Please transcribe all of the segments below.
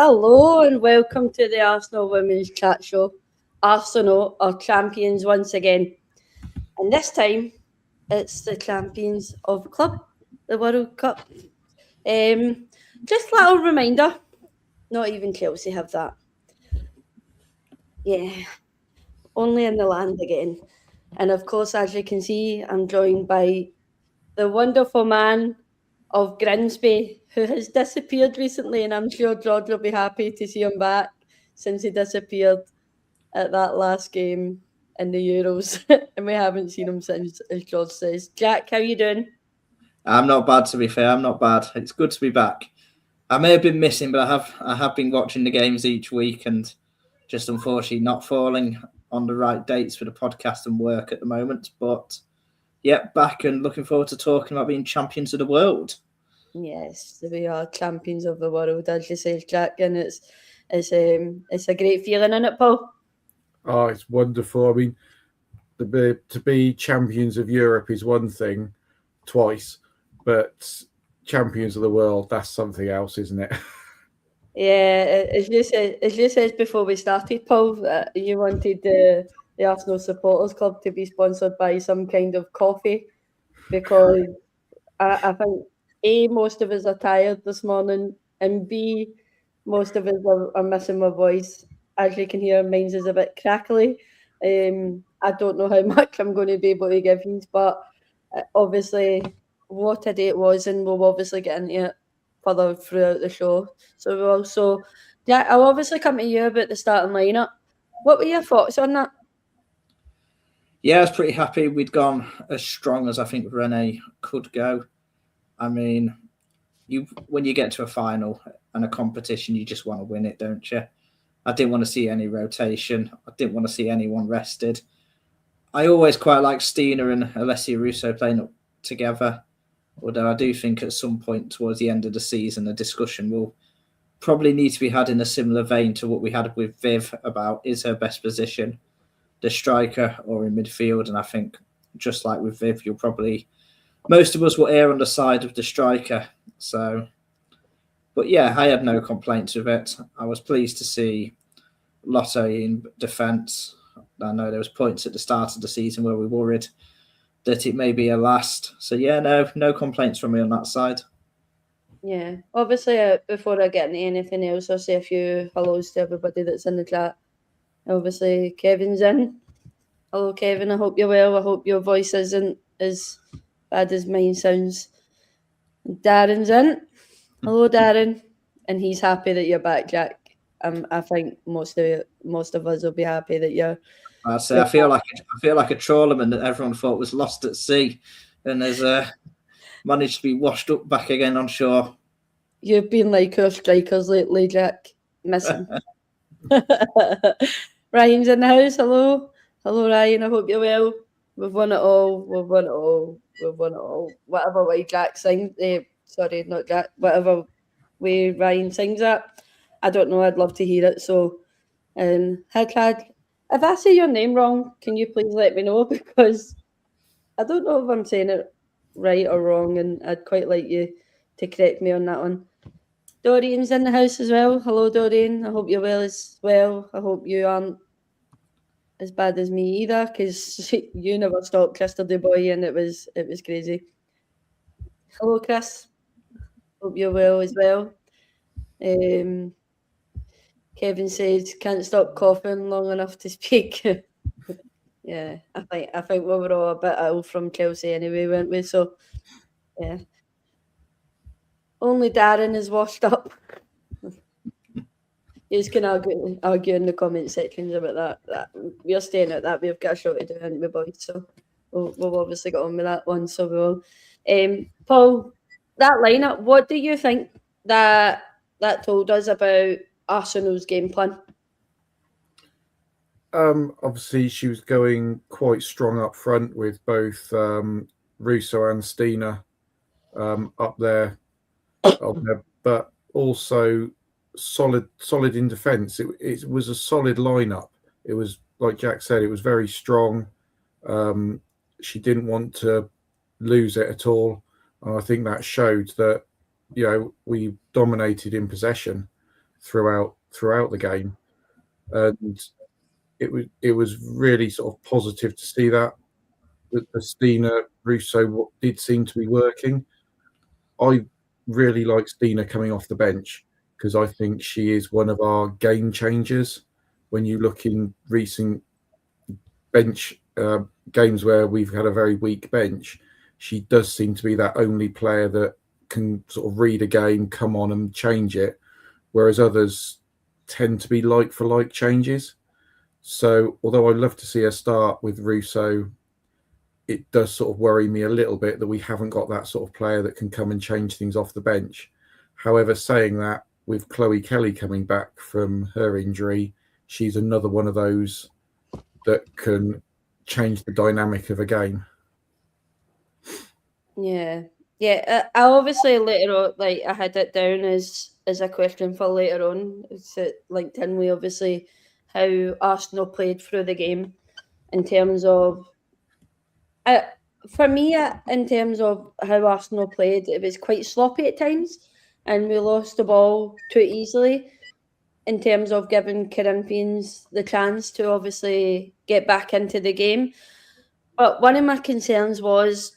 Hello and welcome to the Arsenal Women's Chat Show. Arsenal are champions once again. And this time, it's the champions of club, the World Cup. Just a little reminder, not even Chelsea have that. Yeah, only in the land again. And of course, as you can see, I'm joined by the wonderful man of Grimsby, who has disappeared recently, and I'm sure George will be happy to see him back since he disappeared at that last game in the Euros, and we haven't seen him since, as George says. Jack, how you doing? I'm not bad, to be fair. I'm not bad. It's good to be back. I may have been missing, but I have been watching the games each week and just unfortunately not falling on the right dates for the podcast and work at the moment. But yeah, back and looking forward to talking about being champions of the world. Yes, we are champions of the world, as you say, Jack, and it's a great feeling, isn't it, Paul? Oh, it's wonderful. I mean, to be champions of Europe is one thing, twice, but champions of the world, that's something else, isn't it? Yeah, as you said before we started, Paul, you wanted the Arsenal Supporters Club to be sponsored by some kind of coffee, because I think A, most of us are tired this morning, and B, most of us are missing my voice. As you can hear, mine's is a bit crackly. I don't know how much I'm going to be able to give you, but obviously what a day it was, and we'll obviously get into it further throughout the show. Yeah, I'll obviously come to you about the starting lineup. What were your thoughts on that? Yeah, I was pretty happy we'd gone as strong as I think Renee could go. I mean, when you get to a final and a competition, you just want to win it, don't you? I didn't want to see any rotation. I didn't want to see anyone rested. I always quite like Stina and Alessia Russo playing up together, although I do think at some point towards the end of the season, a discussion will probably need to be had in a similar vein to what we had with Viv about is her best position the striker or in midfield. And I think just like with Viv, most of us will err on the side of the striker. So, but yeah, I had no complaints with it. I was pleased to see Lotte in defence. I know there was points at the start of the season where we worried that it may be a last. So yeah, no complaints from me on that side. Yeah, obviously, before I get into anything else, I'll say a few hellos to everybody that's in the chat. Obviously, Kevin's in. Hello, Kevin. I hope you're well. I hope your voice isn't as bad as mine sounds. Darren's in. Hello, Darren. And he's happy that you're back, Jack. I think most of us will be happy that you're. I feel like a trawlerman that everyone thought was lost at sea, and has managed to be washed up back again on shore. You've been like our strikers lately, Jack. Missing. Ryan's in the house. Hello, Ryan. I hope you're well. We've won it all. Whatever way Jack sings. Sorry, not Jack. Whatever way Ryan sings that. I don't know. I'd love to hear it. So, Hagcad, if I say your name wrong, can you please let me know? Because I don't know if I'm saying it right or wrong, and I'd quite like you to correct me on that one. Dorian's in the house as well. Hello, Dorian. I hope you're well as well. I hope you aren't as bad as me either, because you never stopped yesterday, boy, and it was crazy. Hello, Chris. Hope you're well as well. Kevin says can't stop coughing long enough to speak. Yeah, I think we were all a bit ill from Chelsea anyway, weren't we? So yeah. Only Darren is washed up. You can argue in the comment sections about that. We're staying at that. We've got a show to do, haven't we, boys? So we'll obviously get on with that one. So we will. Paul, that lineup, what do you think that told us about Arsenal's game plan? Obviously, she was going quite strong up front with both Russo and Stina up there, but also solid in defence. It was a solid lineup. It was, like Jack said, it was very strong. She didn't want to lose it at all, and I think that showed that we dominated in possession throughout the game, and it was really sort of positive to see that the Stina Russo did seem to be working. I really like Stina coming off the bench because I think she is one of our game changers. When you look in recent bench games where we've had a very weak bench, she does seem to be that only player that can sort of read a game, come on and change it, whereas others tend to be like for like changes. So although I'd love to see her start with Russo, it does sort of worry me a little bit that we haven't got that sort of player that can come and change things off the bench. However, saying that, with Chloe Kelly coming back from her injury, she's another one of those that can change the dynamic of a game. Yeah. I obviously later on, like, I had it down as a question for later on. It's linked in with obviously how Arsenal played through the game in terms of, for me, in terms of how Arsenal played, it was quite sloppy at times, and we lost the ball too easily in terms of giving Corinthians the chance to obviously get back into the game. But one of my concerns was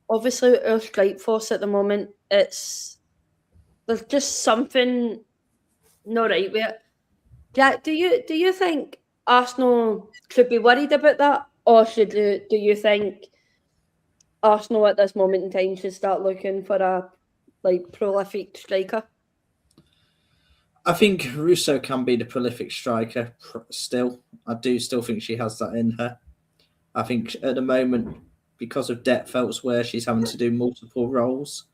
obviously our strike force at the moment. There's just something not right with it. Jack, do you think Arsenal should be worried about that, or do you think Arsenal at this moment in time should start looking for a prolific striker? I think Russo can be the prolific striker still. I do still think she has that in her. I think at the moment, because of depth elsewhere, she's having to do multiple roles,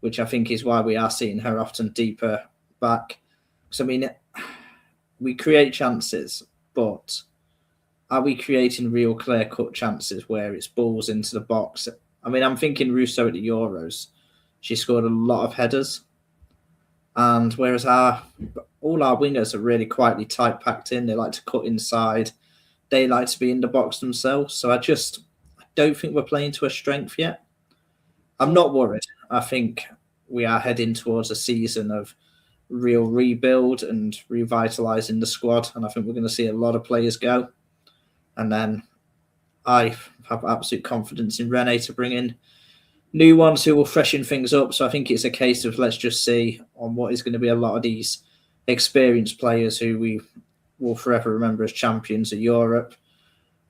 which I think is why we are seeing her often deeper back. So, I mean, we create chances, but are we creating real clear-cut chances where it's balls into the box? I mean, I'm thinking Russo at the Euros. She scored a lot of headers. And whereas all our wingers are really quietly tight packed in, they like to cut inside. They like to be in the box themselves. So I don't think we're playing to a strength yet. I'm not worried. I think we are heading towards a season of real rebuild and revitalising the squad. And I think we're going to see a lot of players go. And then I have absolute confidence in Rene to bring in new ones who will freshen things up. So I think it's a case of let's just see on what is going to be a lot of these experienced players who we will forever remember as champions of Europe.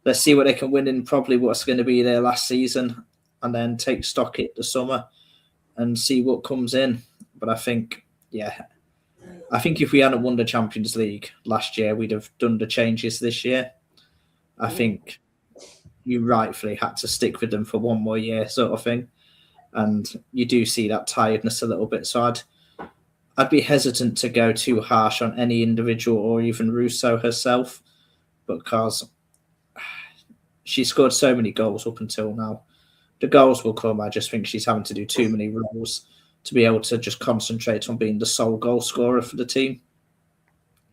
Let's see what they can win in probably what's going to be their last season, and then take stock at the summer and see what comes in. But I think if we hadn't won the Champions League last year, we'd have done the changes this year. I think you rightfully had to stick with them for one more year sort of thing. And you do see that tiredness a little bit. So I'd be hesitant to go too harsh on any individual or even Russo herself, because she scored so many goals up until now. The goals will come. I just think she's having to do too many roles to be able to just concentrate on being the sole goal scorer for the team.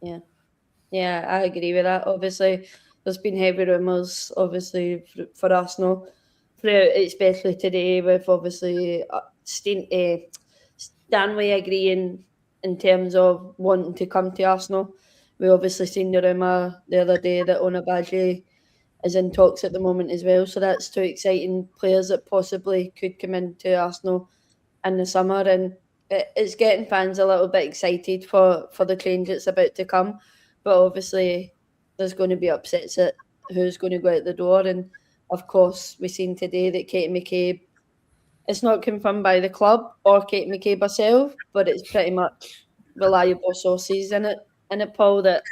Yeah, I agree with that. Obviously, there's been heavy rumours, obviously, for Arsenal, especially today, with obviously Stanley agreeing in terms of wanting to come to Arsenal. We obviously seen the rumour the other day that Onabaji is in talks at the moment as well. So that's two exciting players that possibly could come into Arsenal in the summer, and it's getting fans a little bit excited for the change that's about to come. But obviously, there's going to be upsets at who's going to go out the door. And of course, we've seen today that Katie McCabe, it's not confirmed by the club or Katie McCabe herself, but it's pretty much reliable sources in it, Paul, that's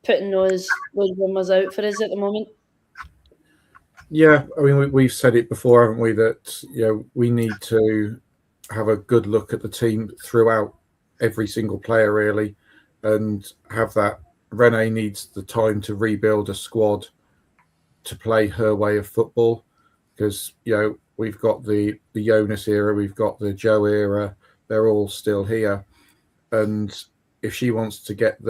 putting those rumours out for us at the moment. Yeah, I mean, we've said it before, haven't we, that we need to have a good look at the team throughout every single player, really, and have that. Rene needs the time to rebuild a squad to play her way of football, because we've got the Jonas era, we've got the Joe era, they're all still here, and if she wants to get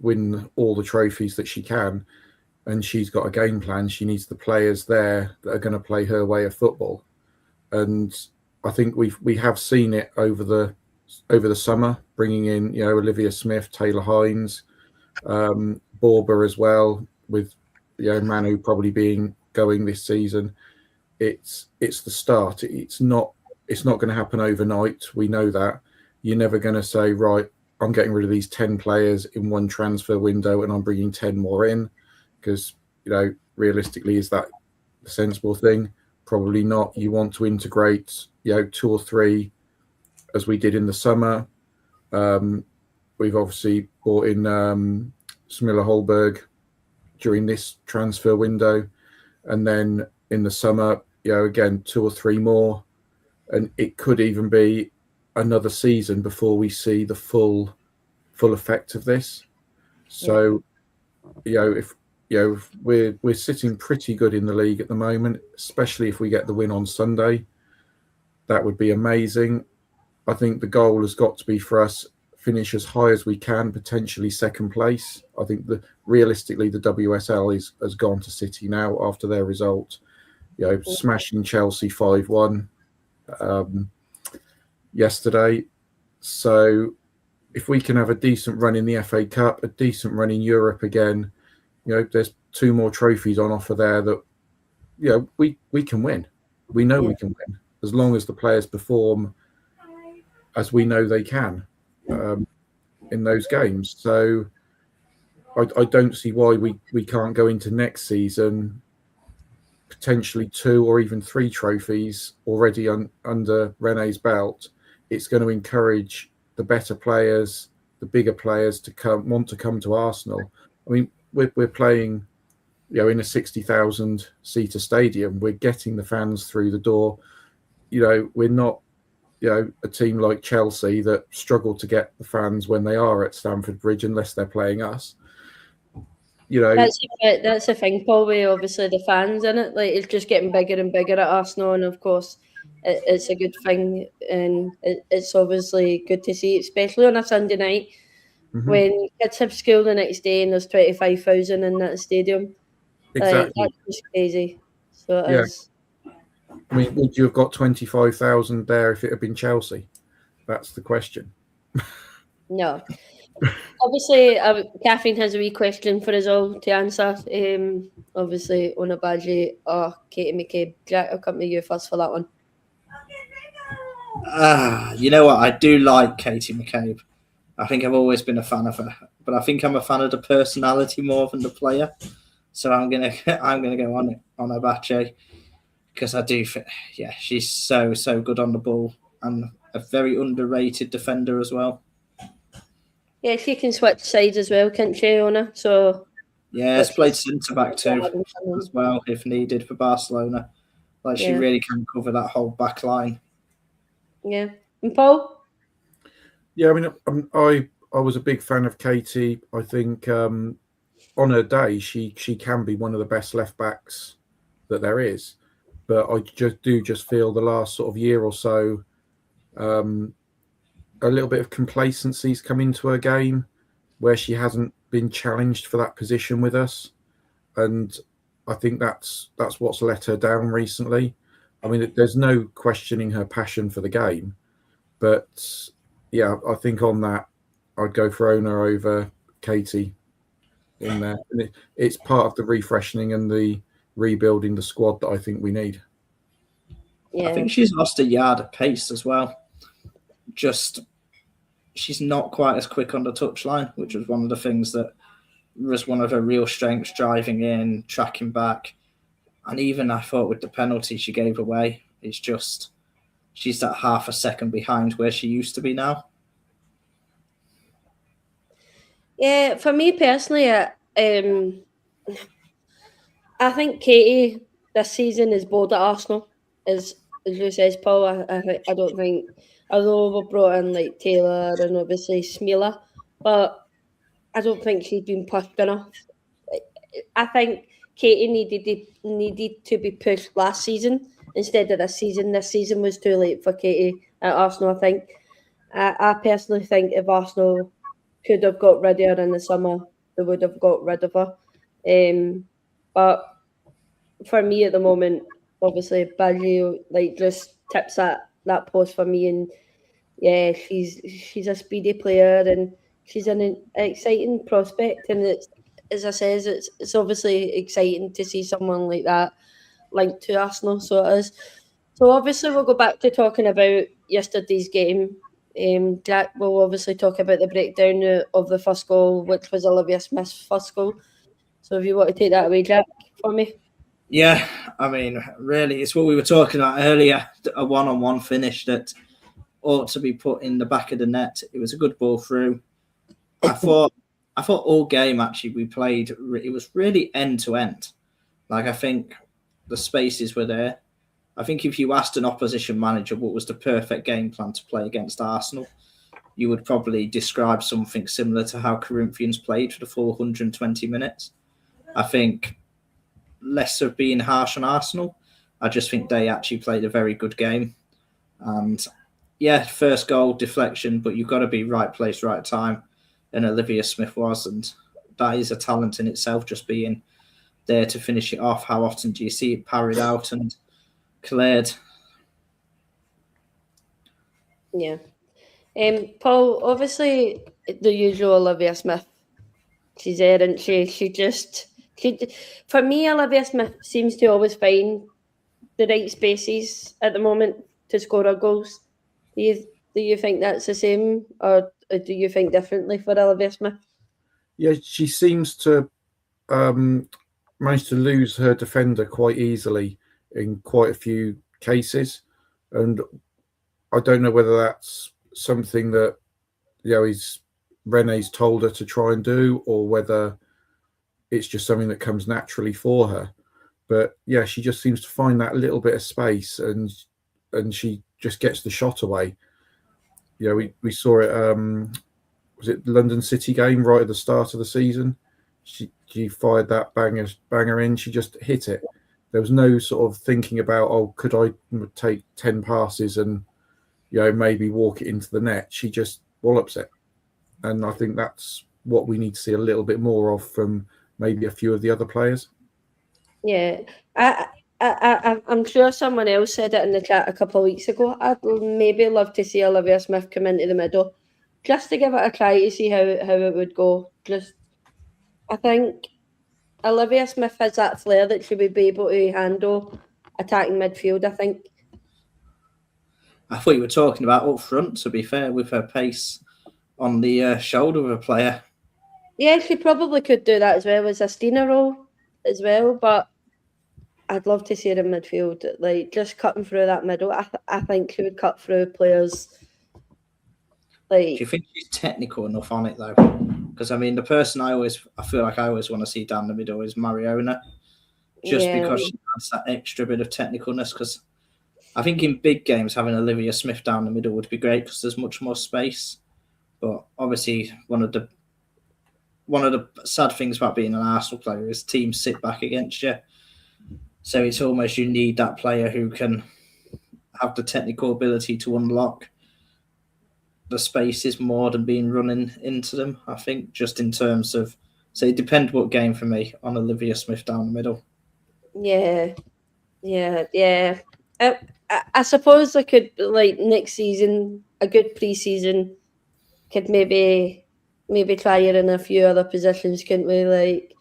win all the trophies that she can, and she's got a game plan, she needs the players there that are going to play her way of football. And I think we have seen it over the over the summer, bringing in Olivia Smith, Taylor Hines, Borba as well, with Manu probably going this season. It's the start. It's not going to happen overnight. We know that. You're never going to say, right, I'm getting rid of these 10 players in one transfer window and I'm bringing 10 more in, because realistically, is that the sensible thing? Probably not. You want to integrate 2 or 3, as we did in the summer. We've obviously brought in Smilla Holberg during this transfer window, and then in the summer, again 2 or 3 more, and it could even be another season before we see the full effect of this. So, if we're sitting pretty good in the league at the moment, especially if we get the win on Sunday, that would be amazing. I think the goal has got to be for us finish as high as we can, potentially second place. I think realistically the WSL has gone to City now after their result, smashing Chelsea 5-1 yesterday. So if we can have a decent run in the FA Cup, a decent run in Europe again, there's 2 more trophies on offer there that we can win. We know we can win as long as the players perform as we know they can in those games. So I don't see why we can't go into next season potentially 2 or even 3 trophies already under Rene's belt. It's going to encourage the better players, the bigger players to want to come to Arsenal. I mean, we're playing in a 60,000 seater stadium. We're getting the fans through the door. We're not a team like Chelsea that struggle to get the fans when they are at Stamford Bridge unless they're playing us. That's the thing, Paul, with obviously the fans in it. Like, it's just getting bigger and bigger at Arsenal, and of course it's a good thing, and it's obviously good to see, especially on a Sunday night when kids have school the next day and there's 25,000 in that stadium. Exactly. That's just crazy. So it is. I mean, would you have got 25,000 there if it had been Chelsea? That's the question. No. Obviously, Catherine has a wee question for us all to answer. Obviously, Ona Badgie or Katie McCabe. Jack, I'll come to you first for that one. You know what? I do like Katie McCabe. I think I've always been a fan of her, but I think I'm a fan of the personality more than the player. So I'm gonna go on Ona Badgie, because I do think, she's so good on the ball and a very underrated defender as well. Yeah, she can switch sides as well, can't she, Ona? So it's played centre back too as well if needed for Barcelona. She really can cover that whole back line. Yeah, and Paul? Yeah, I mean, I was a big fan of Katie. I think on her day she can be one of the best left backs that there is, but I just feel the last sort of year or so, a little bit of complacency's come into her game, where she hasn't been challenged for that position with us, and I think that's what's let her down recently. I mean, there's no questioning her passion for the game, but I think on that I'd go for Ona over Katie in there. And it's part of the refreshing and the rebuilding the squad that I think we need. I think she's lost a yard of pace as well. She's not quite as quick on the touchline, which was one of the things that was one of her real strengths, driving in, tracking back. And even I thought with the penalty she gave away, it's just she's that half a second behind where she used to be now. Yeah, for me personally, I think Katie this season is bored at Arsenal. As you says, Paul, I don't think, although we brought in like Taylor and obviously Smilla, but I don't think she's been pushed enough. I think Katie needed to be pushed last season instead of this season. This season was too late for Katie at Arsenal, I think. I personally think if Arsenal could have got rid of her in the summer, they would have got rid of her. But for me at the moment, obviously, Badgie just tips that post for me, and yeah, she's a speedy player and she's an exciting prospect. And it's, as I says, it's obviously exciting to see someone like that linked to Arsenal. So it is. So obviously we'll go back to talking about yesterday's game. Jack will obviously talk about the breakdown of the first goal, which was Olivia Smith's first goal. So if you want to take that away, Jack, for me. Yeah, I mean, really, it's what we were talking about earlier. A one-on-one finish that ought to be put in the back of the net. It was a good ball through. I thought all game actually we played. It was really end to end. Like I think the spaces were there. I think if you asked an opposition manager what was the perfect game plan to play against Arsenal, you would probably describe something similar to how Corinthians played for the full 120 minutes. I think less of being harsh on Arsenal. I just think they actually played a very good game. And yeah, first goal, deflection, but you've got to be right place, right time. And Olivia Smith was. And that is a talent in itself, just being there to finish it off. How often do you see it parried out and cleared? Yeah. Paul, obviously the usual Olivia Smith. She's there, and for me, Olivia Smith seems to always find the right spaces at the moment to score her goals. Do you think that's the same, or do you think differently for Olivia Smith? Yeah, she seems to manage to lose her defender quite easily in quite a few cases, and I don't know whether that's something that Rene's told her to try and do, or whether it's just something that comes naturally for her. But yeah, she just seems to find that little bit of space, and she just gets the shot away. Yeah, we saw it. Was it the London City game right at the start of the season? She fired that banger in. She just hit it. There was no sort of thinking about, oh, could I take 10 passes and maybe walk it into the net. She just wallops it, and I think that's what we need to see a little bit more of from maybe a few of the other players. Yeah, I'm sure someone else said it in the chat a couple of weeks ago. I'd maybe love to see Olivia Smith come into the middle, just to give it a try to see how it would go. I think Olivia Smith has that flair that she would be able to handle attacking midfield. I think. I thought you were talking about up front, to be fair, with her pace on the shoulder of a player. Yeah, she probably could do that as well as a Stina role as well, but I'd love to see her in midfield, like just cutting through that middle. I think she would cut through players. Do you think she's technical enough on it though? Because I mean, the person I feel like I always want to see down the middle is Mariona, just because she has that extra bit of technicalness. Because I think in big games having Olivia Smith down the middle would be great because there's much more space. But obviously, one of the sad things about being an Arsenal player is teams sit back against you. So it's almost you need that player who can have the technical ability to unlock the spaces more than being running into them. I think just in terms of, so it depends what game for me on Olivia Smith down the middle. Yeah. I suppose I could, like, next season, a good pre-season, could maybe try her in a few other positions, couldn't we? Like,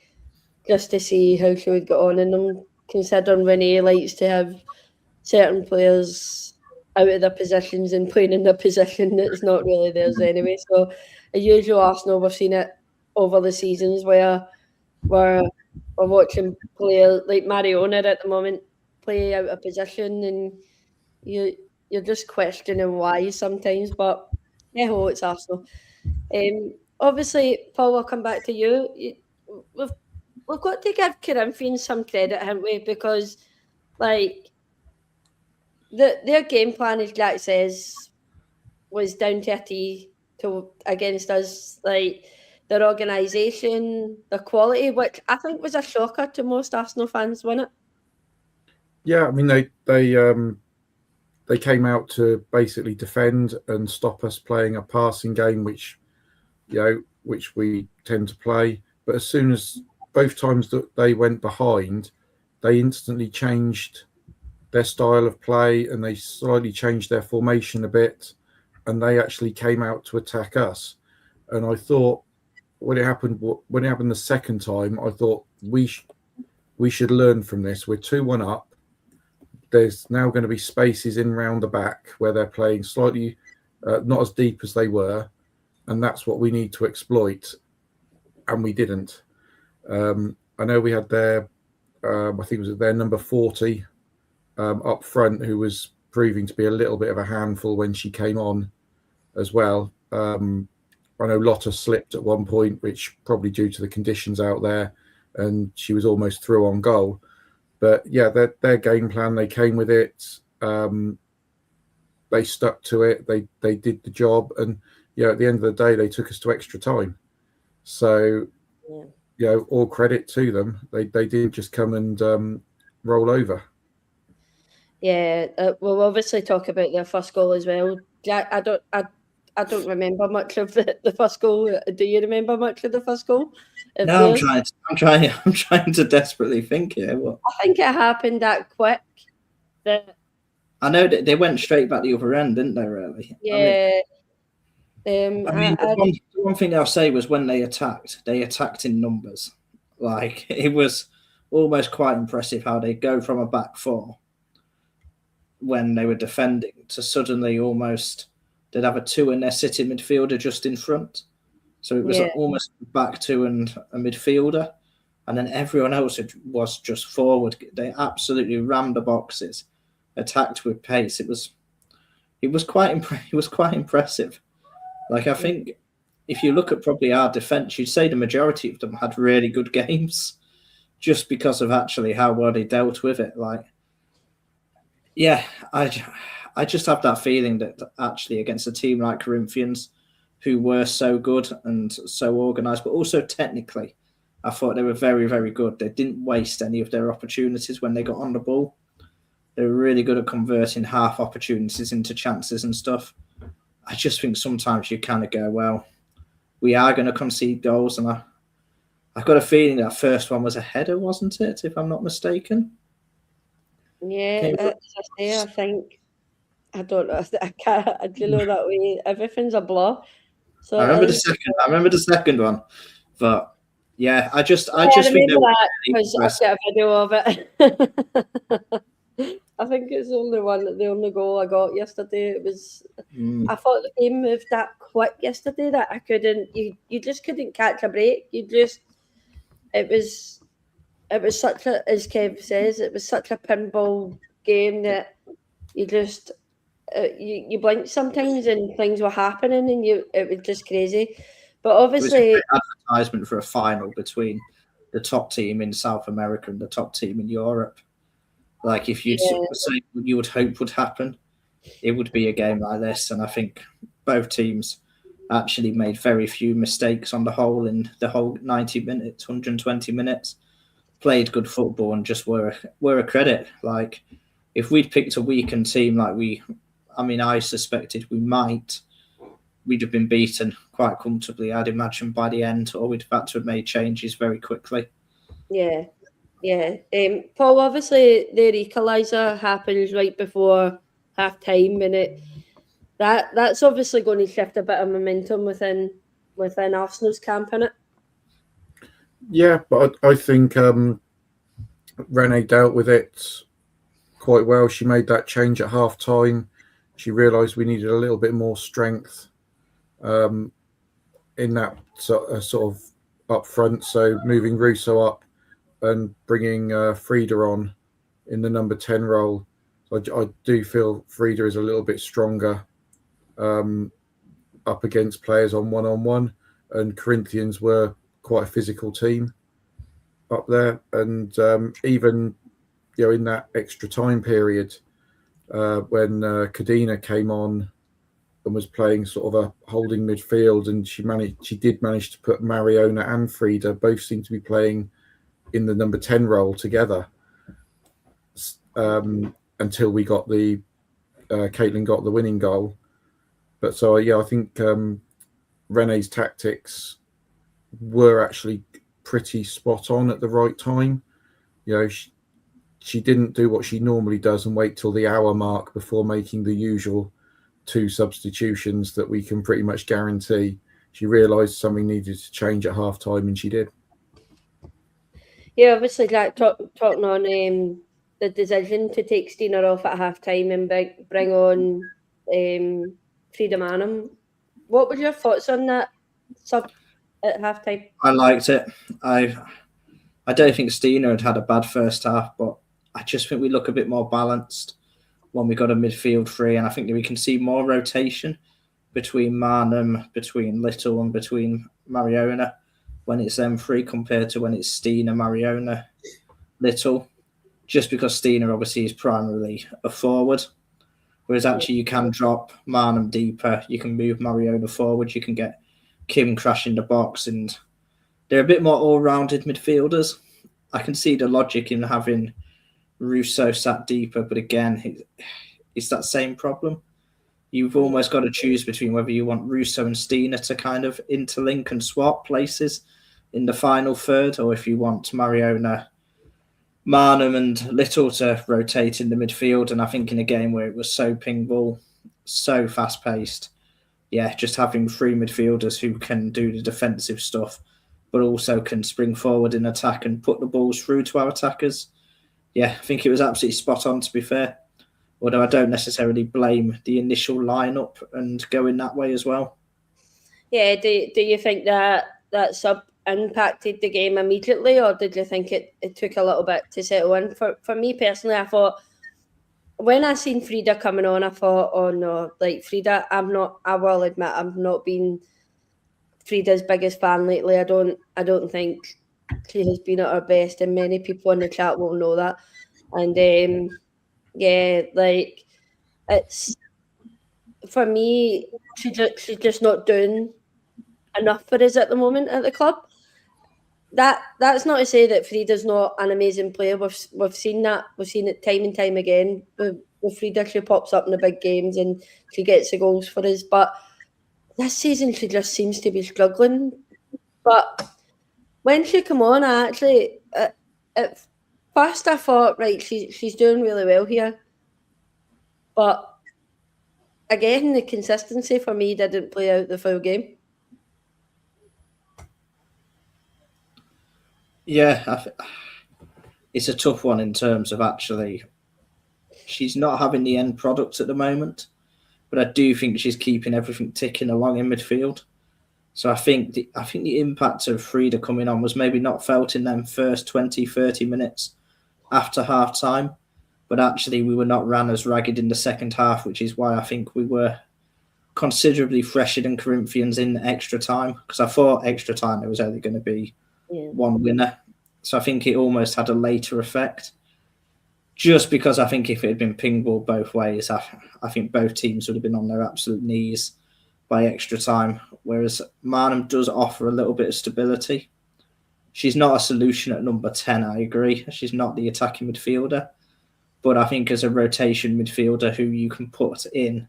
just to see how she would get on in them, considering Renee likes to have certain players out of their positions and playing in a position that's not really theirs anyway. So, a usual Arsenal, we've seen it over the seasons where we're watching players like Mariona at the moment play out of position, and you're just questioning why sometimes. But yeah, it's Arsenal. Obviously, Paul, I'll come back to you. We've got to give Corinthians some credit, haven't we? Because like their game plan, as Jack says, was down to a T to against us. Like their organisation, their quality, which I think was a shocker to most Arsenal fans, wasn't it? Yeah, I mean they came out to basically defend and stop us playing a passing game, which we tend to play. But as soon as both times that they went behind, they instantly changed their style of play and they slightly changed their formation a bit. and they actually came out to attack us. And I thought when it happened the second time, I thought we should learn from this. We're 2-1 up. There's now going to be spaces in round the back where they're playing slightly not as deep as they were, and that's what we need to exploit. And we didn't. I know we had their, I think it was their number 40 up front, who was proving to be a little bit of a handful when she came on as well. I know Lotta slipped at one point, which probably due to the conditions out there, and she was almost through on goal. But yeah, their game plan, they came with it. They stuck to it. They did the job, and at the end of the day, they took us to extra time. So, all credit to them. They didn't just come and roll over. Yeah, we'll obviously talk about their first goal as well. I don't remember much of the first goal. Do you remember much of the first goal? No, I'm trying to desperately think here. I think it happened that quick. I know that they went straight back the other end, didn't they? Really? Yeah. The one thing I'll say was when they attacked in numbers. Like, it was almost quite impressive how they go from a back four when they were defending to suddenly almost they'd have a 2 in their sitting midfielder just in front. So it was almost back 2 and a midfielder. And then everyone else was just forward. They absolutely rammed the boxes, attacked with pace. It was quite impressive. Like, I think if you look at probably our defence, you'd say the majority of them had really good games just because of actually how well they dealt with it. Like, yeah, I just have that feeling that actually against a team like Corinthians, who were so good and so organised, but also technically, I thought they were very, very good. They didn't waste any of their opportunities when they got on the ball. They were really good at converting half opportunities into chances and stuff. I just think sometimes you kind of go, well, we are going to concede goals. And I've got a feeling that first one was a header, wasn't it, if I'm not mistaken? Yeah, I think. I don't know. I can't. That way, everything's a blur. So I remember the second one, but yeah, I just I think that because I've got a video of it. I think it's the only goal I got yesterday. It was. I thought the game moved that quick yesterday that I couldn't. You just couldn't catch a break. It was such a, as Kev says, it was such a pinball game that you just. You blinked sometimes and things were happening and it was just crazy. But obviously, it was an advertisement for a final between the top team in South America and the top team in Europe. Like, if you'd say what you would hope would happen, it would be a game like this. And I think both teams actually made very few mistakes on the whole in the whole 90 minutes, 120 minutes. Played good football and just were a credit. Like, if we'd picked a weakened team like I suspected we'd have been beaten quite comfortably, I'd imagine, by the end, or we'd have had to have made changes very quickly. Yeah. Paul, obviously their equaliser happens right before half time, and that's obviously going to shift a bit of momentum within Arsenal's camp, innit? Yeah, but I think Renee dealt with it quite well. She made that change at half time. She realised we needed a little bit more strength in that sort of up front. So moving Russo up and bringing Frida on in the number 10 role. So I do feel Frida is a little bit stronger up against players on one-on-one, and Corinthians were quite a physical team up there. And even in that extra time period, when Kadina came on and was playing sort of a holding midfield, and she did manage to put Mariona and Frida, both seem to be playing in the number 10 role together until we got Caitlin got the winning goal. But so I think Renee's tactics were actually pretty spot on at the right time. She didn't do what she normally does and wait till the hour mark before making the usual 2 substitutions that we can pretty much guarantee. She realised something needed to change at half time, and she did. Yeah, obviously, like talking on the decision to take Steiner off at half time and bring on Frida Manham. What were your thoughts on that sub at half time? I liked it. I don't think Steiner had a bad first half, but I just think we look a bit more balanced when we got a midfield three, and I think that we can see more rotation between Marnham, between Little, and between Mariona when it's them three compared to when it's Steiner, Mariona, Little. Just because Steiner obviously is primarily a forward, whereas actually you can drop Marnham deeper, you can move Mariona forward, you can get Kim crashing the box, and they're a bit more all-rounded midfielders. I can see the logic in having Russo sat deeper, but again, it's that same problem. You've almost got to choose between whether you want Russo and Steiner to kind of interlink and swap places in the final third, or if you want Mariona, Marnham and Little to rotate in the midfield. And I think in a game where it was so ping ball, so fast-paced, just having 3 midfielders who can do the defensive stuff, but also can spring forward in attack and put the balls through to our attackers. I think it was absolutely spot on, to be fair. Although I don't necessarily blame the initial lineup and going that way as well. Yeah, do you think that sub impacted the game immediately, or did you think it took a little bit to settle in? For me personally, I thought when I seen Frida coming on, I thought, oh no, like Frida, I will admit I've not been Frida's biggest fan lately. I don't think she has been at her best, and many people in the chat will know that. And like it's for me, she's just not doing enough for us at the moment at the club. That's not to say that Frida's not an amazing player. We've seen that. We've seen it time and time again. With Frida, she pops up in the big games and she gets the goals for us. But this season, she just seems to be struggling. But when she came on, I actually at first I thought, right, she's doing really well here. But again, the consistency for me didn't play out the full game. Yeah, it's a tough one in terms of actually she's not having the end product at the moment, but I do think she's keeping everything ticking along in midfield. So I think the impact of Frida coming on was maybe not felt in them first 20, 30 minutes after half time, but actually we were not ran as ragged in the second half, which is why I think we were considerably fresher than Corinthians in extra time, because I thought extra time there was only going to be one winner. So I think it almost had a later effect. Just because I think if it had been ping ball both ways, I think both teams would have been on their absolute knees by extra time. Whereas Marnham does offer a little bit of stability. She's not a solution at number 10, I agree. She's not the attacking midfielder. But I think as a rotation midfielder who you can put in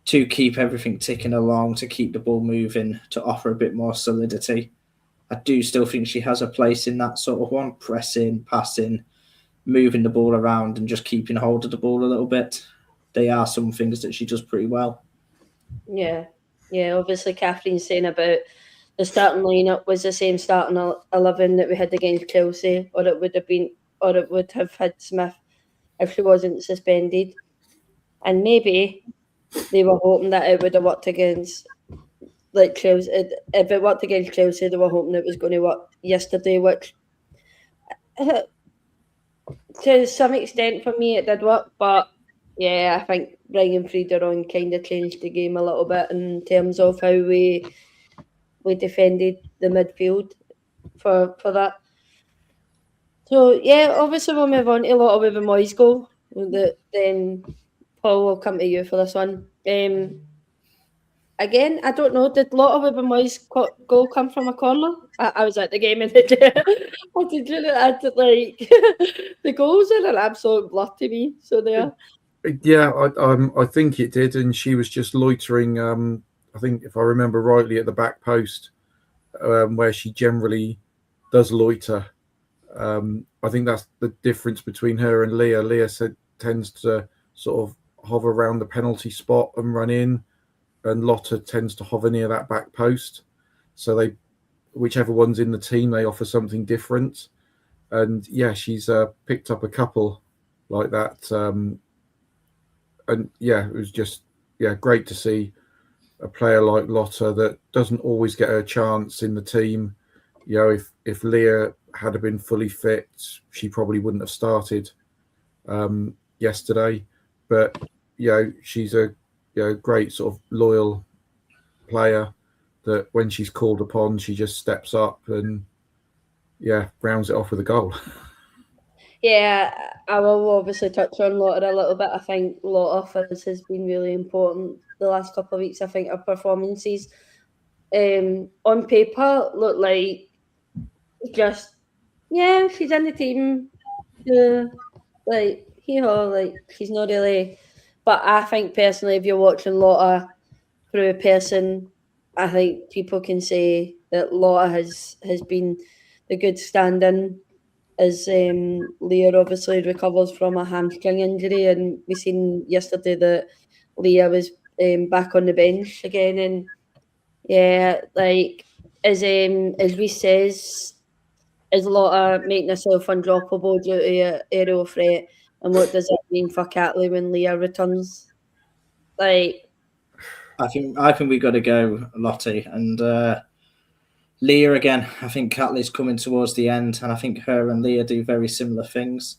to keep everything ticking along, to keep the ball moving, to offer a bit more solidity, I do still think she has a place in that sort of one, pressing, passing, moving the ball around and just keeping hold of the ball a little bit. They are some things that she does pretty well. Yeah, obviously Kathleen's saying about the starting lineup was the same starting 11 that we had against Chelsea, or it would have had Smith if she wasn't suspended. And maybe they were hoping that it would have worked against Chelsea. If it worked against Chelsea, they were hoping it was going to work yesterday, which to some extent for me it did work. But I think bringing Frida on kind of changed the game a little bit in terms of how we defended the midfield for that. So obviously we'll move on to a lot of Women Moyes goal. Then Paul, will come to you for this one. Again, I don't know. Did a lot of Women Moyes goal come from a corner? I was at the game and the goals are an absolute blur to me. So they are. Yeah, I think it did, and she was just loitering. I think if I remember rightly, at the back post, where she generally does loiter. I think that's the difference between her and Leah. Leah tends to sort of hover around the penalty spot and run in, and Lotta tends to hover near that back post. So whichever one's in the team, they offer something different. And yeah, she's picked up a couple like that. And yeah, it was just great to see a player like Lotta that doesn't always get a chance in the team. If Leah had been fully fit, she probably wouldn't have started yesterday. But she's a great sort of loyal player that when she's called upon, she just steps up and rounds it off with a goal. Yeah, I will obviously touch on Lotta a little bit. I think Lotta for us has been really important the last couple of weeks. I think our performances on paper look like just she's in the team. She's not really. But I think personally, if you're watching Lotta through a person, I think people can say that Lotta has been the good stand-in as Leah obviously recovers from a hamstring injury, and we seen yesterday that Leah was back on the bench again, and as Reece says, is Lotta making herself undroppable due to a aerial threat, and what does that mean for Catley when Leah returns? I think we got to go Lottie and Leah again. I think Catley's coming towards the end, and I think her and Leah do very similar things.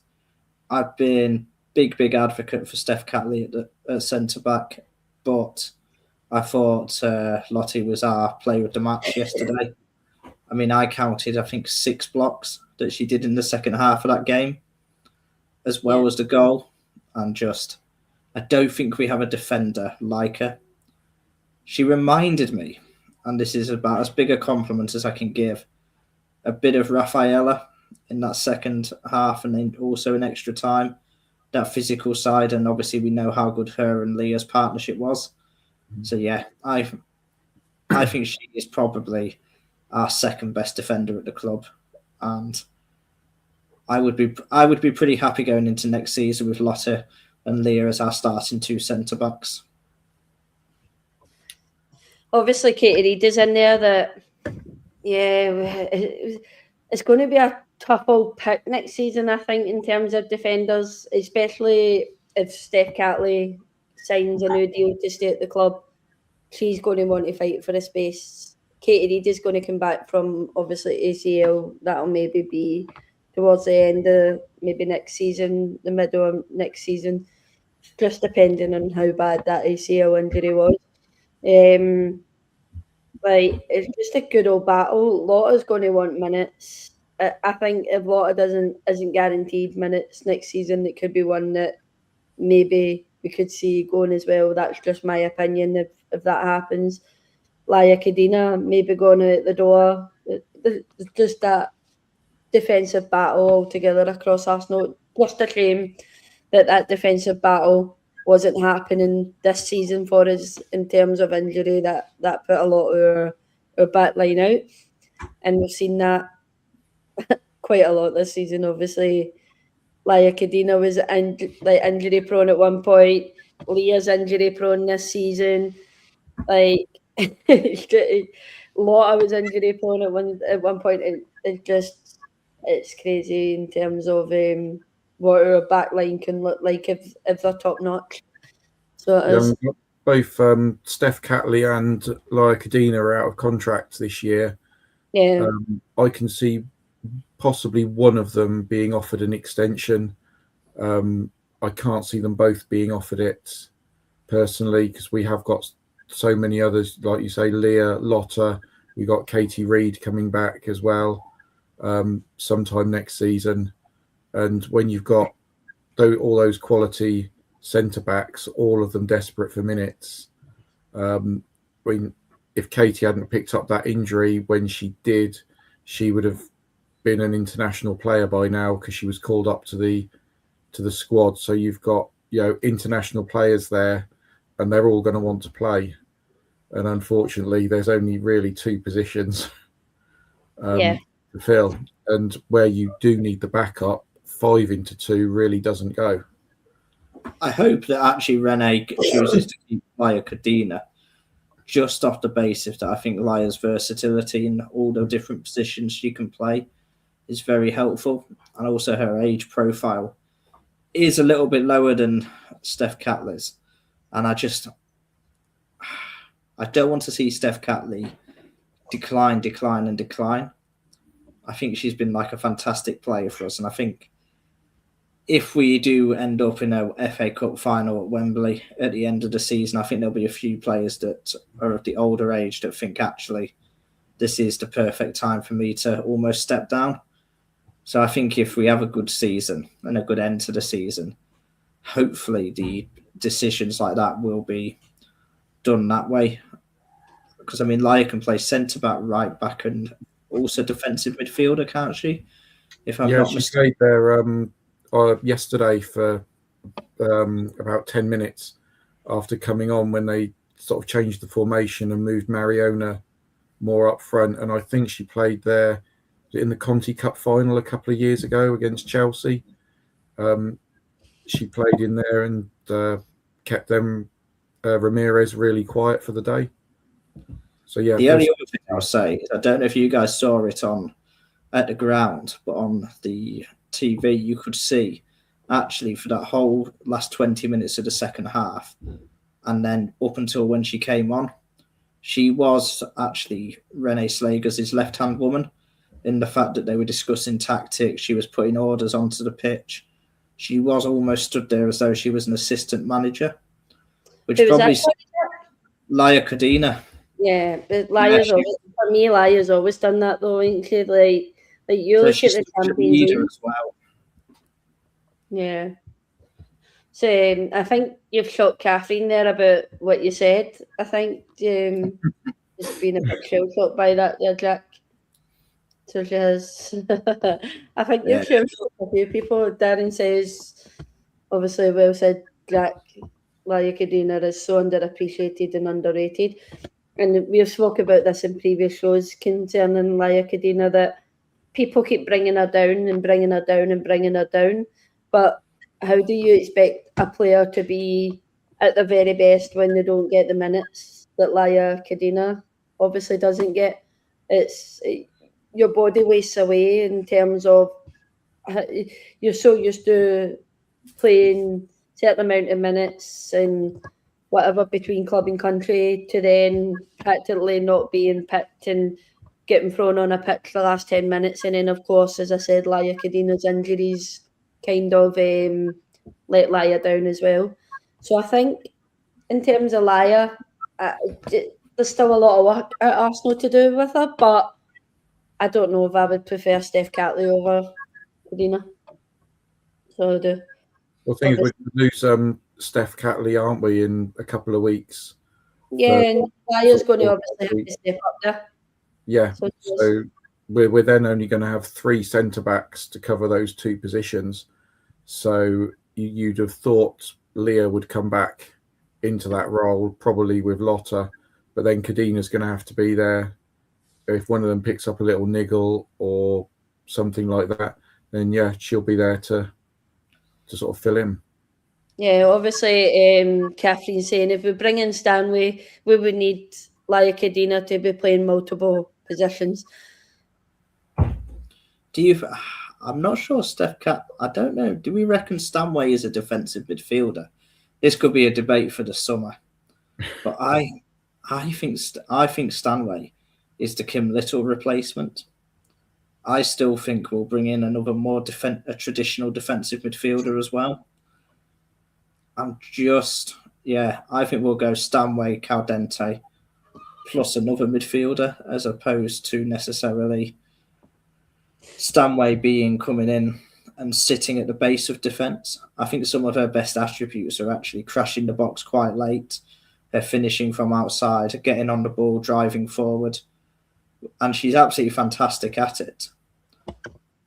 I've been big advocate for Steph Catley at centre back, but I thought Lottie was our player of the match yesterday. I mean, I counted, I think, 6 blocks that she did in the second half of that game, as well as the goal. And I don't think we have a defender like her. She reminded me, and this is about as big a compliment as I can give, a bit of Rafaela in that second half, and then also in extra time, that physical side. And obviously we know how good her and Leah's partnership was. So yeah, I think she is probably our second best defender at the club, and I would be pretty happy going into next season with Lotte and Leah as our starting 2 centre backs. Obviously, Katie Reid is in there. That it's going to be a tough old pick next season, I think, in terms of defenders, especially if Steph Catley signs a new deal to stay at the club. She's going to want to fight for a space. Katie Reid is going to come back from, obviously, ACL. That'll maybe be towards the end of maybe next season, the middle of next season, just depending on how bad that ACL injury was. It's just a good old battle. Lotta's going to want minutes. I think if Lotta isn't guaranteed minutes next season, it could be one that maybe we could see going as well. That's just my opinion. If that happens, Laia Kadina maybe going out the door. Just that defensive battle altogether across Arsenal. Just a shame that defensive battle wasn't happening this season for us in terms of injury. That put a lot of our back line out, and we've seen that quite a lot this season. Obviously, Laia Kadina was injury prone at one point. Leah's injury prone this season. Lotta was injury prone at one point. It's crazy in terms of what our back line can look like if they're top notch. So it is. Both Steph Catley and Laia Kadina are out of contract this year. Yeah. I can see possibly one of them being offered an extension. I can't see them both being offered it personally, because we have got so many others, like you say, Leah, Lotta. We got Katie Reid coming back as well sometime next season. And when you've got all those quality centre backs, all of them desperate for minutes. If Katie hadn't picked up that injury when she did, she would have been an international player by now, because she was called up to the squad. So you've got international players there, and they're all going to want to play. And unfortunately, there's only really 2 positions to fill, and where you do need the backup, 5 into 2 really doesn't go. I hope that actually Renee chooses to keep Laya Cadena just off the basis that I think Laya's versatility in all the different positions she can play is very helpful, and also her age profile is a little bit lower than Steph Catley's, and I don't want to see Steph Catley decline. I think she's been like a fantastic player for us, and I think if we do end up in a FA Cup final at Wembley at the end of the season, I think there'll be a few players that are of the older age that think actually this is the perfect time for me to almost step down. So I think if we have a good season and a good end to the season, hopefully the decisions like that will be done that way. Because, I mean, Laya can play centre-back, right-back, and also defensive midfielder, can't she? If I'm not mistaken. She played there yesterday for about 10 minutes after coming on when they sort of changed the formation and moved Mariona more up front. And I think she played there in the Conti Cup final a couple of years ago against Chelsea. She played in there and kept them Ramirez really quiet for the day. So yeah. The only other thing I'll say is I don't know if you guys saw it at the ground, but on the TV you could see actually for that whole last 20 minutes of the second half, and then up until when she came on, she was actually Renee Slager's left-hand woman in the fact that they were discussing tactics. She was putting orders onto the pitch. She was almost stood there as though she was an assistant manager, which probably Laya Cadena. Yeah, but Laya's always done that though, ain't she? Like you look at the Champions League as well. Yeah. So I think you've shot Catherine there about what you said. I think just being a bit shell shocked by that there, Jack. So she has. I think you've shell shocked a few people. Darren says, obviously, well said, Jack. Laya Cadena is so underappreciated and underrated. And we've spoken about this in previous shows concerning Laya Cadena, that people keep bringing her down and bringing her down and bringing her down. But how do you expect a player to be at the very best when they don't get the minutes that Laya Cadena obviously doesn't get? Your body wastes away in terms of you're so used to playing certain amount of minutes and whatever between club and country to then practically not being picked and getting thrown on a pitch the last 10 minutes. And then, of course, as I said, Laya Cadena's injuries kind of let Laya down as well. So I think in terms of Laya, there's still a lot of work at Arsenal to do with her, but I don't know if I would prefer Steph Catley over Cadena. So I do. Well, the thing is, we're going to lose Steph Catley, aren't we, in a couple of weeks? Yeah, and Laya's going to obviously have to step up there. Yeah, so we're then only going to have 3 centre-backs to cover those 2 positions. So you'd have thought Leah would come back into that role, probably with Lotta, but then Cadena's going to have to be there. If one of them picks up a little niggle or something like that, then yeah, she'll be there to sort of fill in. Yeah, obviously, Catherine's saying if we bring in Stanley, we would need Laya Cadena to be playing multiple positions. I'm not sure Steph Cat. I don't know. Do we reckon Stanway is a defensive midfielder? This could be a debate for the summer, but I think Stanway is the Kim Little replacement. I still think we'll bring in another a traditional defensive midfielder as well. I think we'll go Stanway, Caldente, plus another midfielder, as opposed to necessarily Stanway coming in and sitting at the base of defence. I think some of her best attributes are actually crashing the box quite late. They're finishing from outside, getting on the ball, driving forward. And she's absolutely fantastic at it.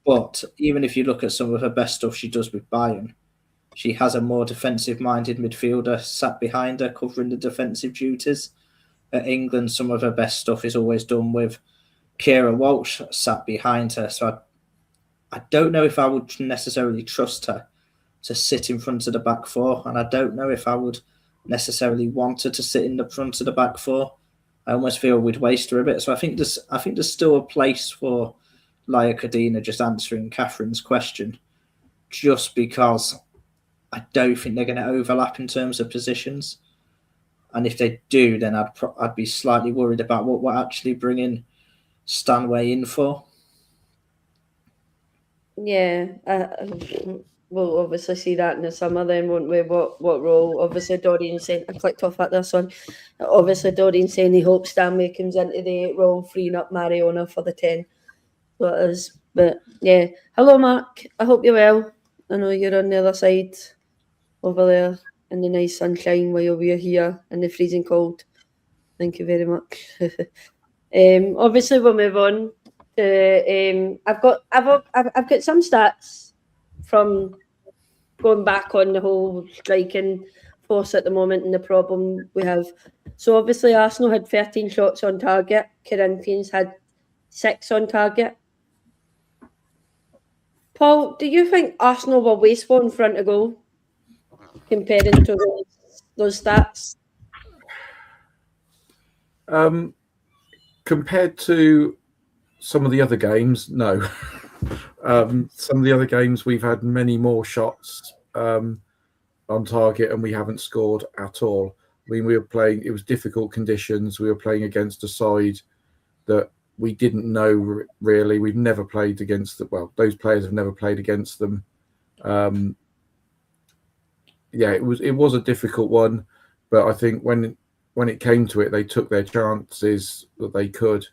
But even if you look at some of her best stuff she does with Bayern, she has a more defensive-minded midfielder sat behind her, covering the defensive duties. At England, some of her best stuff is always done with Keira Walsh sat behind her. So I don't know if I would necessarily trust her to sit in front of the back four, and I don't know if I would necessarily want her to sit in the front of the back four. I almost feel we'd waste her a bit. So I think there's still a place for Laia Cadena, just answering Catherine's question, just because I don't think they're going to overlap in terms of positions. And if they do, then I'd be slightly worried about what we're actually bringing Stanway in for. Yeah, we'll obviously see that in the summer then, won't we? What role? Obviously, Dorian's saying, I clicked off at this one. Obviously, Dorian's saying he hopes Stanway comes into the 8 role, freeing up Mariona for the 10. So it is. But yeah, hello, Mark. I hope you're well. I know you're on the other side over there in the nice sunshine while we're here in the freezing cold. Thank you very much. Obviously, we'll move on. I've got some stats from going back on the whole striking force at the moment and the problem we have. So obviously Arsenal had 13 shots on target. Corinthians had 6 on target. Paul, do you think Arsenal were wasteful in front of goal comparing to those stats? Compared to some of the other games, no. Some of the other games we've had many more shots on target and we haven't scored at all. I mean, we were playing, it was difficult conditions. We were playing against a side that we didn't know really. We've never played against those players have never played against them. Yeah, it was a difficult one, but I think when it came to it, they took their chances that they could.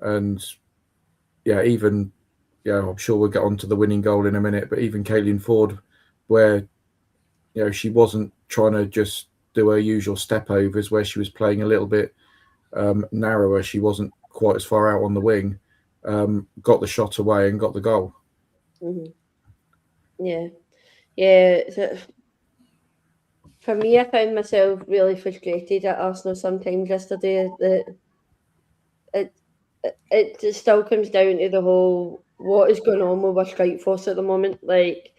And yeah, I'm sure we'll get on to the winning goal in a minute, but even Kaylin Ford, where, she wasn't trying to just do her usual step overs, where she was playing a little bit narrower. She wasn't quite as far out on the wing, got the shot away and got the goal. Mm-hmm. Yeah. For me, I found myself really frustrated at Arsenal sometimes yesterday. It just still comes down to the whole, what is going on with our strike force at the moment? Like,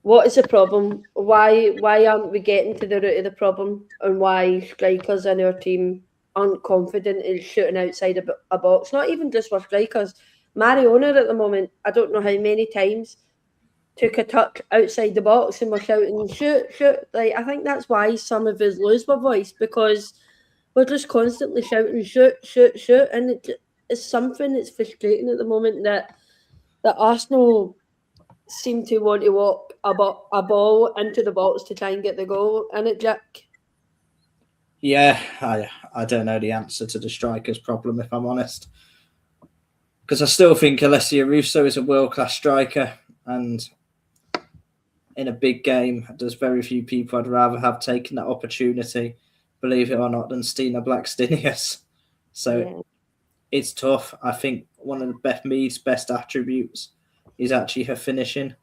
what is the problem? Why aren't we getting to the root of the problem? And why strikers in our team aren't confident in shooting outside a box? Not even just for strikers. Mariona at the moment, I don't know how many times, took a touch outside the box and we're shouting, shoot. Like, I think that's why some of us lose our voice, because we're just constantly shouting, shoot. And it's something that's frustrating at the moment that Arsenal seem to want to walk a ball into the box to try and get the goal. And it, Jack? Yeah, I don't know the answer to the strikers' problem, if I'm honest. Because I still think Alessia Russo is a world-class striker, and in a big game, there's very few people I'd rather have taken that opportunity, believe it or not, than Stina Blackstenius. So It's tough. I think one of Mead's best attributes is actually her finishing.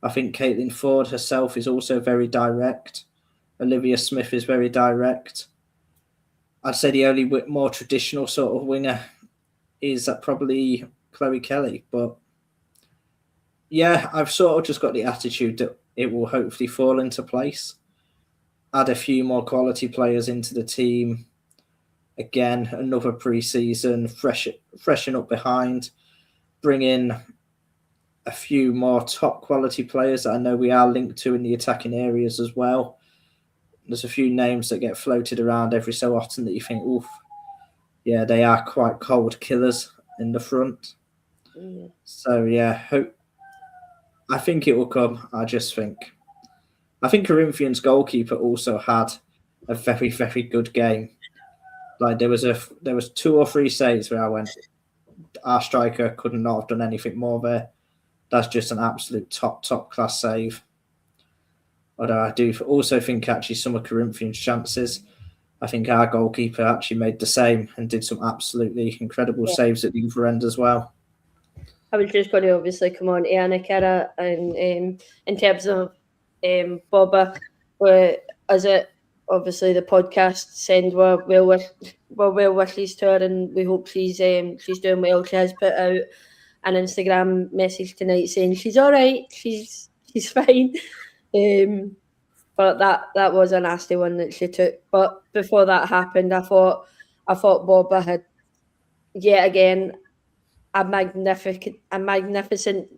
I think Caitlin Ford herself is also very direct. Olivia Smith is very direct. I'd say the only more traditional sort of winger is probably Chloe Kelly, but yeah, I've sort of just got the attitude that it will hopefully fall into place. Add a few more quality players into the team. Again, another pre-season, freshen up behind. Bring in a few more top quality players that I know we are linked to in the attacking areas as well. There's a few names that get floated around every so often that you think, oof, yeah, they are quite cold killers in the front. Yeah. So yeah, I think it will come. I think Corinthians' goalkeeper also had a very, very good game. Like there was 2 or 3 saves where I went, our striker could not have done anything more there. That's just an absolute top class save. Although I do also think actually some of Corinthians' chances, I think our goalkeeper actually made the same and did some absolutely incredible saves at the other end as well. I was just going to obviously come on to Anna Kara and in terms of Bobba, as it obviously the podcast send well wishes to her, and we hope she's doing well. She has put out an Instagram message tonight saying she's all right. She's she's fine. But that was a nasty one that she took. But before that happened, I thought Bobba had yet again a magnificent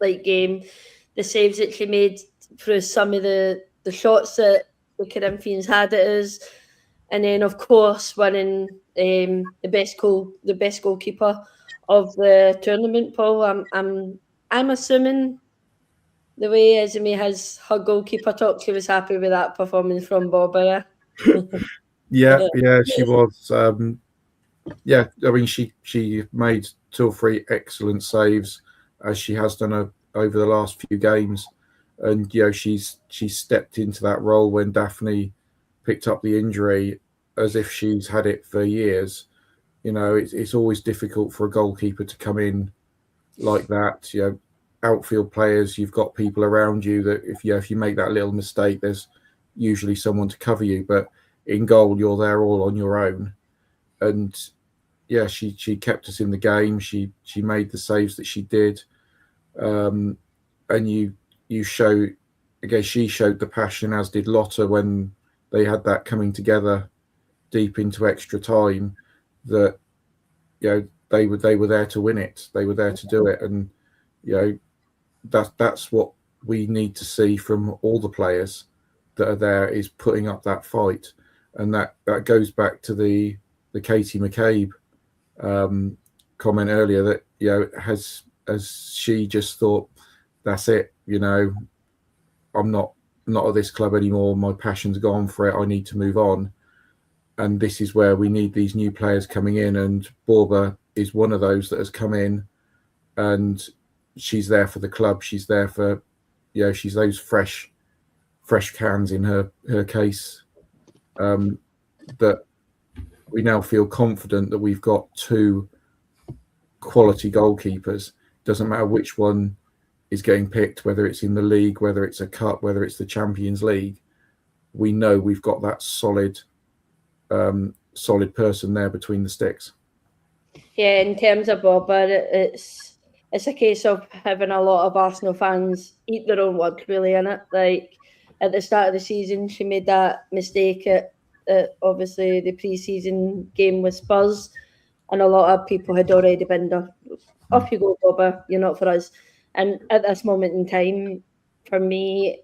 like game. The saves that she made through some of the shots that the Corinthians had at us, and then of course winning the best goalkeeper of the tournament. Paul, I'm assuming the way Izumi has her goalkeeper talk, she was happy with that performance from Bobba. Yeah, she was. Yeah, I mean, she made 2 or 3 excellent saves, as she has done over the last few games, and she's stepped into that role when Daphne picked up the injury as if she's had it for years. It's always difficult for a goalkeeper to come in like that. Outfield players, you've got people around you that if you make that little mistake, there's usually someone to cover you. But in goal, you're there all on your own. And yeah, she kept us in the game. She made the saves that she did, and you show again. She showed the passion, as did Lotta, when they had that coming together deep into extra time. That they were there to win it. They were there to do it, and that's what we need to see from all the players that are there, is putting up that fight. And that goes back to the Katie McCabe comment earlier, that has she just thought, that's it, I'm not at this club anymore, my passion's gone for it, I need to move on. And this is where we need these new players coming in, and Borba is one of those that has come in, and she's there for the club. She's there for, she's those fresh cans in her case, that we now feel confident that we've got 2 quality goalkeepers. Doesn't matter which one is getting picked, whether it's in the league, whether it's a cup, whether it's the Champions League. We know we've got that solid person there between the sticks. Yeah, in terms of Bobba, it's a case of having a lot of Arsenal fans eat their own words, really, innit? Like, at the start of the season, she made that mistake at obviously the pre-season game with Spurs, and a lot of people had already been done. Off you go, Bobba, you're not for us. And at this moment in time, for me,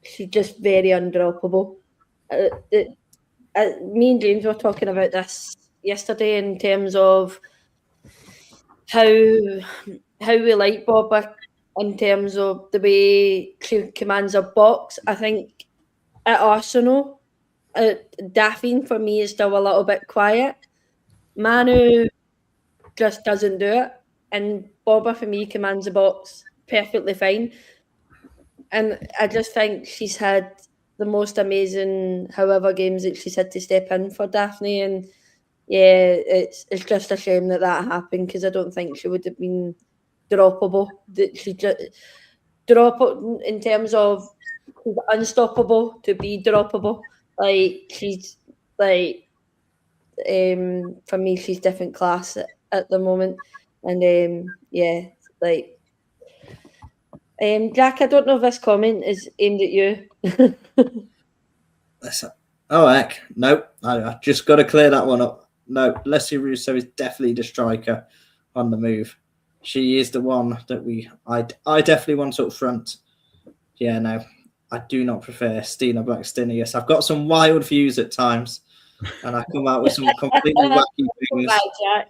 she's just very undroppable. Me and James were talking about this yesterday in terms of how we like Bobba in terms of the way she commands a box. I think at Arsenal, Daphne for me is still a little bit quiet. Manu just doesn't do it, and Bobba for me commands the box perfectly fine. And I just think she's had the most amazing however games that she's had to step in for Daphne, and yeah, it's just a shame that happened, because I don't think she would have been droppable. That she just drop in terms of she's unstoppable to be droppable. Like, she's like, for me, she's different class at the moment, and yeah, like, Jack, I don't know if this comment is aimed at you. Oh heck, no! I just got to clear that one up. No, Leslie Russo is definitely the striker on the move. She is the one that I definitely want up front. Yeah, no, I do not prefer Stina Blackstenius. I've got some wild views at times, and I come out with some completely wacky things.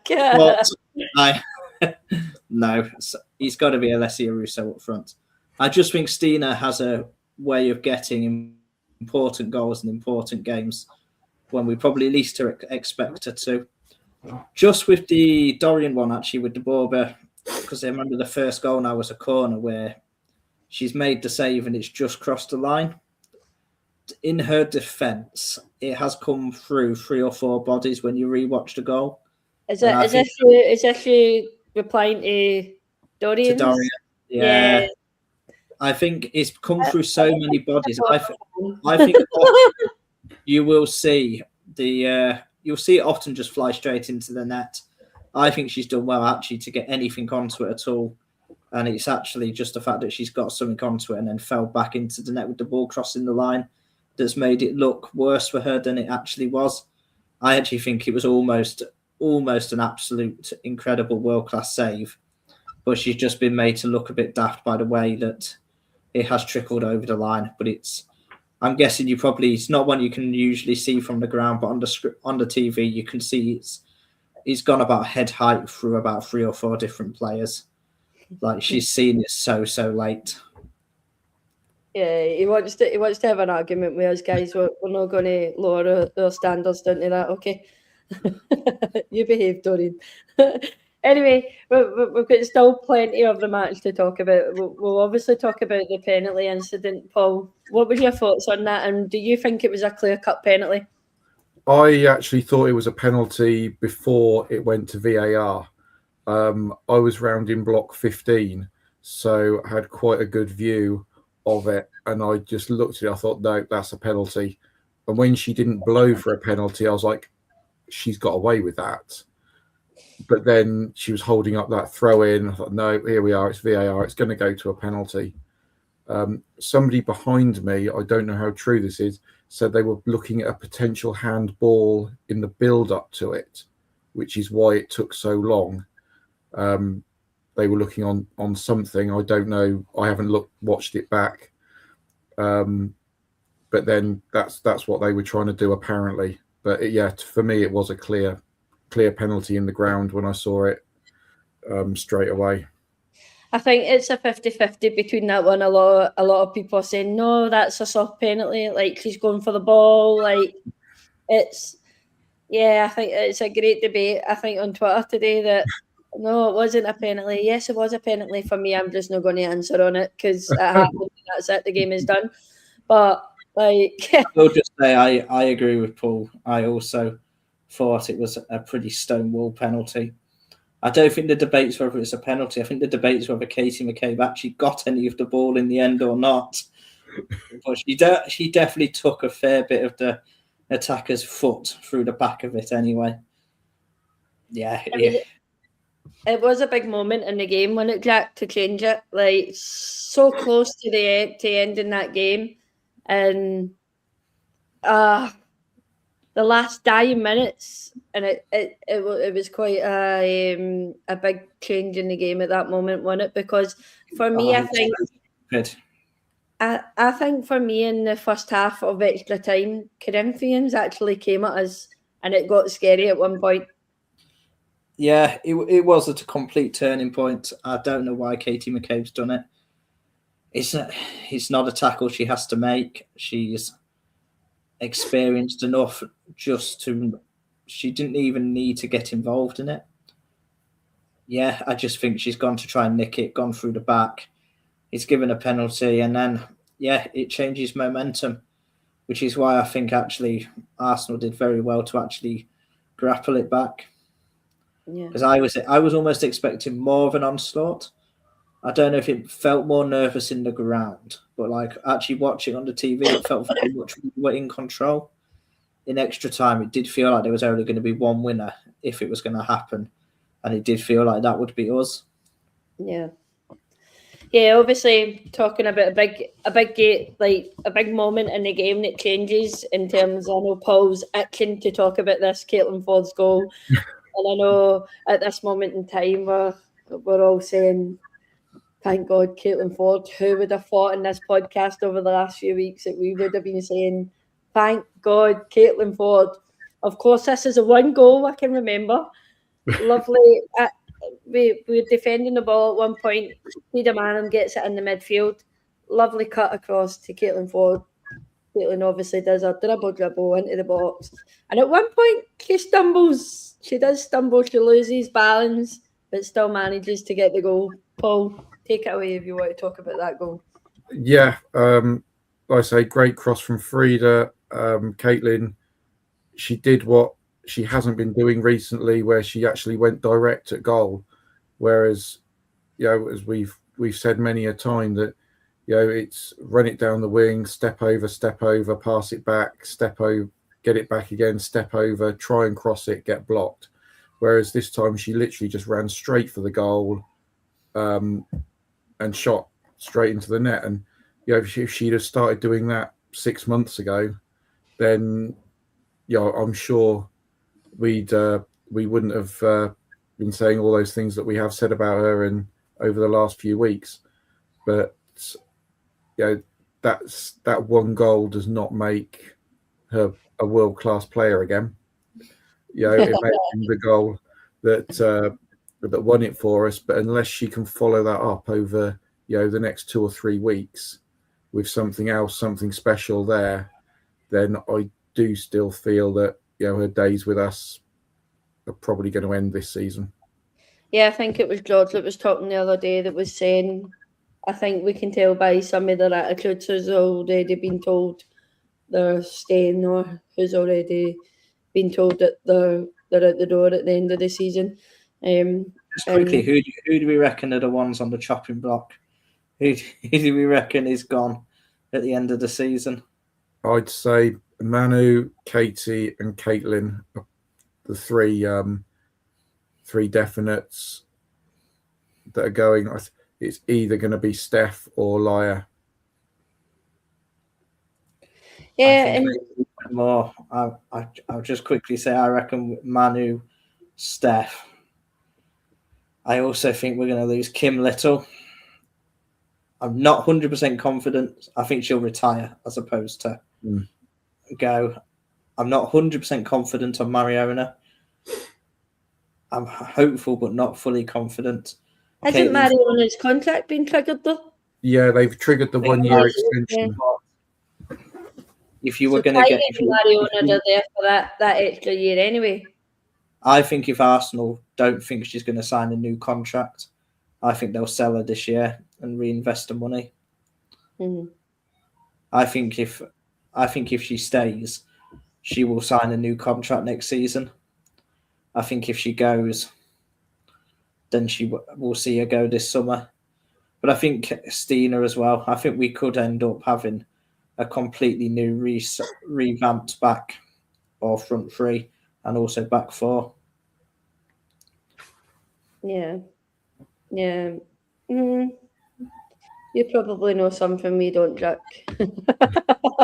But no, he's got to be Alessia Russo up front. I just think Stina has a way of getting important goals and important games when we probably least expect her to. Just with the Dorian one, actually, with the Borba, because I remember the first goal now was a corner where she's made the save and it's just crossed the line. In her defence, it has come through 3 or 4 bodies when you rewatch the goal. Is this you replying to Dorian? To Dorian, yeah. I think it's come through so many bodies. I think you will see you'll see it often just fly straight into the net. I think she's done well actually to get anything onto it at all. And it's actually just the fact that she's got something onto it and then fell back into the net with the ball crossing the line that's made it look worse for her than it actually was. I actually think it was almost an absolute incredible world-class save, but she's just been made to look a bit daft by the way that it has trickled over the line. But I'm guessing it's not one you can usually see from the ground, but on the TV you can see it's gone about head height through about 3 or 4 different players. Like, she's seen it so late. Yeah, he wants to have an argument with us, guys. We're not going to lower our standards down to that, okay? You behave, Dorian. Anyway, we've got still plenty of the match to talk about. We'll obviously talk about the penalty incident. Paul, what were your thoughts on that? And do you think it was a clear-cut penalty? I actually thought it was a penalty before it went to VAR. I was round in block 15, so I had quite a good view of it. And I just looked at it. I thought, no, that's a penalty. And when she didn't blow for a penalty, I was like, she's got away with that. But then she was holding up that throw in. I thought, no, here we are. It's VAR. It's going to go to a penalty. Somebody behind me, I don't know how true this is, said they were looking at a potential handball in the build-up to it, which is why it took so long. They were looking on something. I don't know. I haven't watched it back. But then that's what they were trying to do apparently. But for me, it was a clear penalty in the ground when I saw it straight away. I think it's a 50-50 between that one. A lot of people are saying, no, that's a soft penalty. Like, she's going for the ball. Like, I think it's a great debate, I think, on Twitter today that, no, it wasn't a penalty. Yes, it was a penalty for me. I'm just not going to answer on it because it happened. That's it. The game is done. But, like... I'll just say I agree with Paul. I also thought it was a pretty stonewall penalty. I don't think the debate's whether it's a penalty. I think the debate's whether Katie McCabe actually got any of the ball in the end or not. But she definitely took a fair bit of the attacker's foot through the back of it anyway. Yeah. It was a big moment in the game when it jacked to change it. Like, so close to the ending that game. And the last 9 minutes, and it was quite a big change in the game at that moment, wasn't it? Because for me, I think for me in the first half of extra time, Corinthians actually came at us, and it got scary at one point. Yeah, it was at a complete turning point. I don't know why Katie McCabe's done it. It's not a tackle she has to make. She's experienced enough she didn't even need to get involved in it. Yeah, I just think she's gone to try and nick it, gone through the back. It's given a penalty, and then, it changes momentum, which is why I think actually Arsenal did very well to actually grapple it back. Yeah, because I was almost expecting more of an onslaught. I don't know if it felt more nervous in the ground, but like actually watching on the TV, it felt very much we were in control. In extra time, it did feel like there was only going to be one winner if it was going to happen, and it did feel like that would be us. Yeah. Yeah, obviously talking about a big moment in the game that changes in terms. I know Paul's itching to talk about this Caitlin Ford's goal, and I know at this moment in time we're all saying, thank God, Caitlin Ford. Who would have thought in this podcast over the last few weeks that we would have been saying, thank God, Caitlin Ford. Of course, this is a one goal I can remember. Lovely. We're defending the ball at one point. Frida Manham gets it in the midfield. Lovely cut across to Caitlin Ford. Caitlin obviously does a dribble into the box. And at one point, she stumbles. She does stumble. She loses balance, but still manages to get the goal. Paul, take it away if you want to talk about that goal. Yeah, like I say, great cross from Frida. Caitlin, she did what she hasn't been doing recently, where she actually went direct at goal. Whereas, as we've said many a time, that it's run it down the wing, step over, pass it back, step over, get it back again, step over, try and cross it, get blocked. Whereas this time she literally just ran straight for the goal. and shot straight into the net. And if she'd have started doing that 6 months ago, then I'm sure we wouldn't have been saying all those things that we have said about her over the last few weeks. But that one goal does not make her a world-class player again. It may be the goal that won it for us, but unless she can follow that up over the next 2 or 3 weeks with something else, something special there, then I do still feel that her days with us are probably going to end this season. Yeah, I think it was George that was talking the other day that was saying, I think we can tell by some of their attitudes who's already been told they're staying or who's already been told that they're out the door at the end of the season. Just quickly, who do we reckon are the ones on the chopping block? Who do we reckon is gone at the end of the season? I'd say Manu, Katie, and Caitlin are the three definites that are going. It's either going to be Steph or Laya. Yeah, more. I'll just quickly say I reckon Manu, Steph. I also think we're going to lose Kim Little. I'm not 100% confident. I think she'll retire as opposed to go. I'm not 100% confident on Mariona. I'm hopeful, but not fully confident. Hasn't Mariona's contract been triggered though? Yeah, they've triggered the 1-year extension. Yeah. If you were going to get Mariona there for that extra year anyway. I think if Arsenal don't think she's going to sign a new contract, I think they'll sell her this year and reinvest the money. Mm-hmm. I think if she stays, she will sign a new contract next season. I think if she goes, then we'll see her go this summer. But I think Stina as well. I think we could end up having a completely new revamped back or front three and also back four. Yeah. You probably know something we don't, Jack. I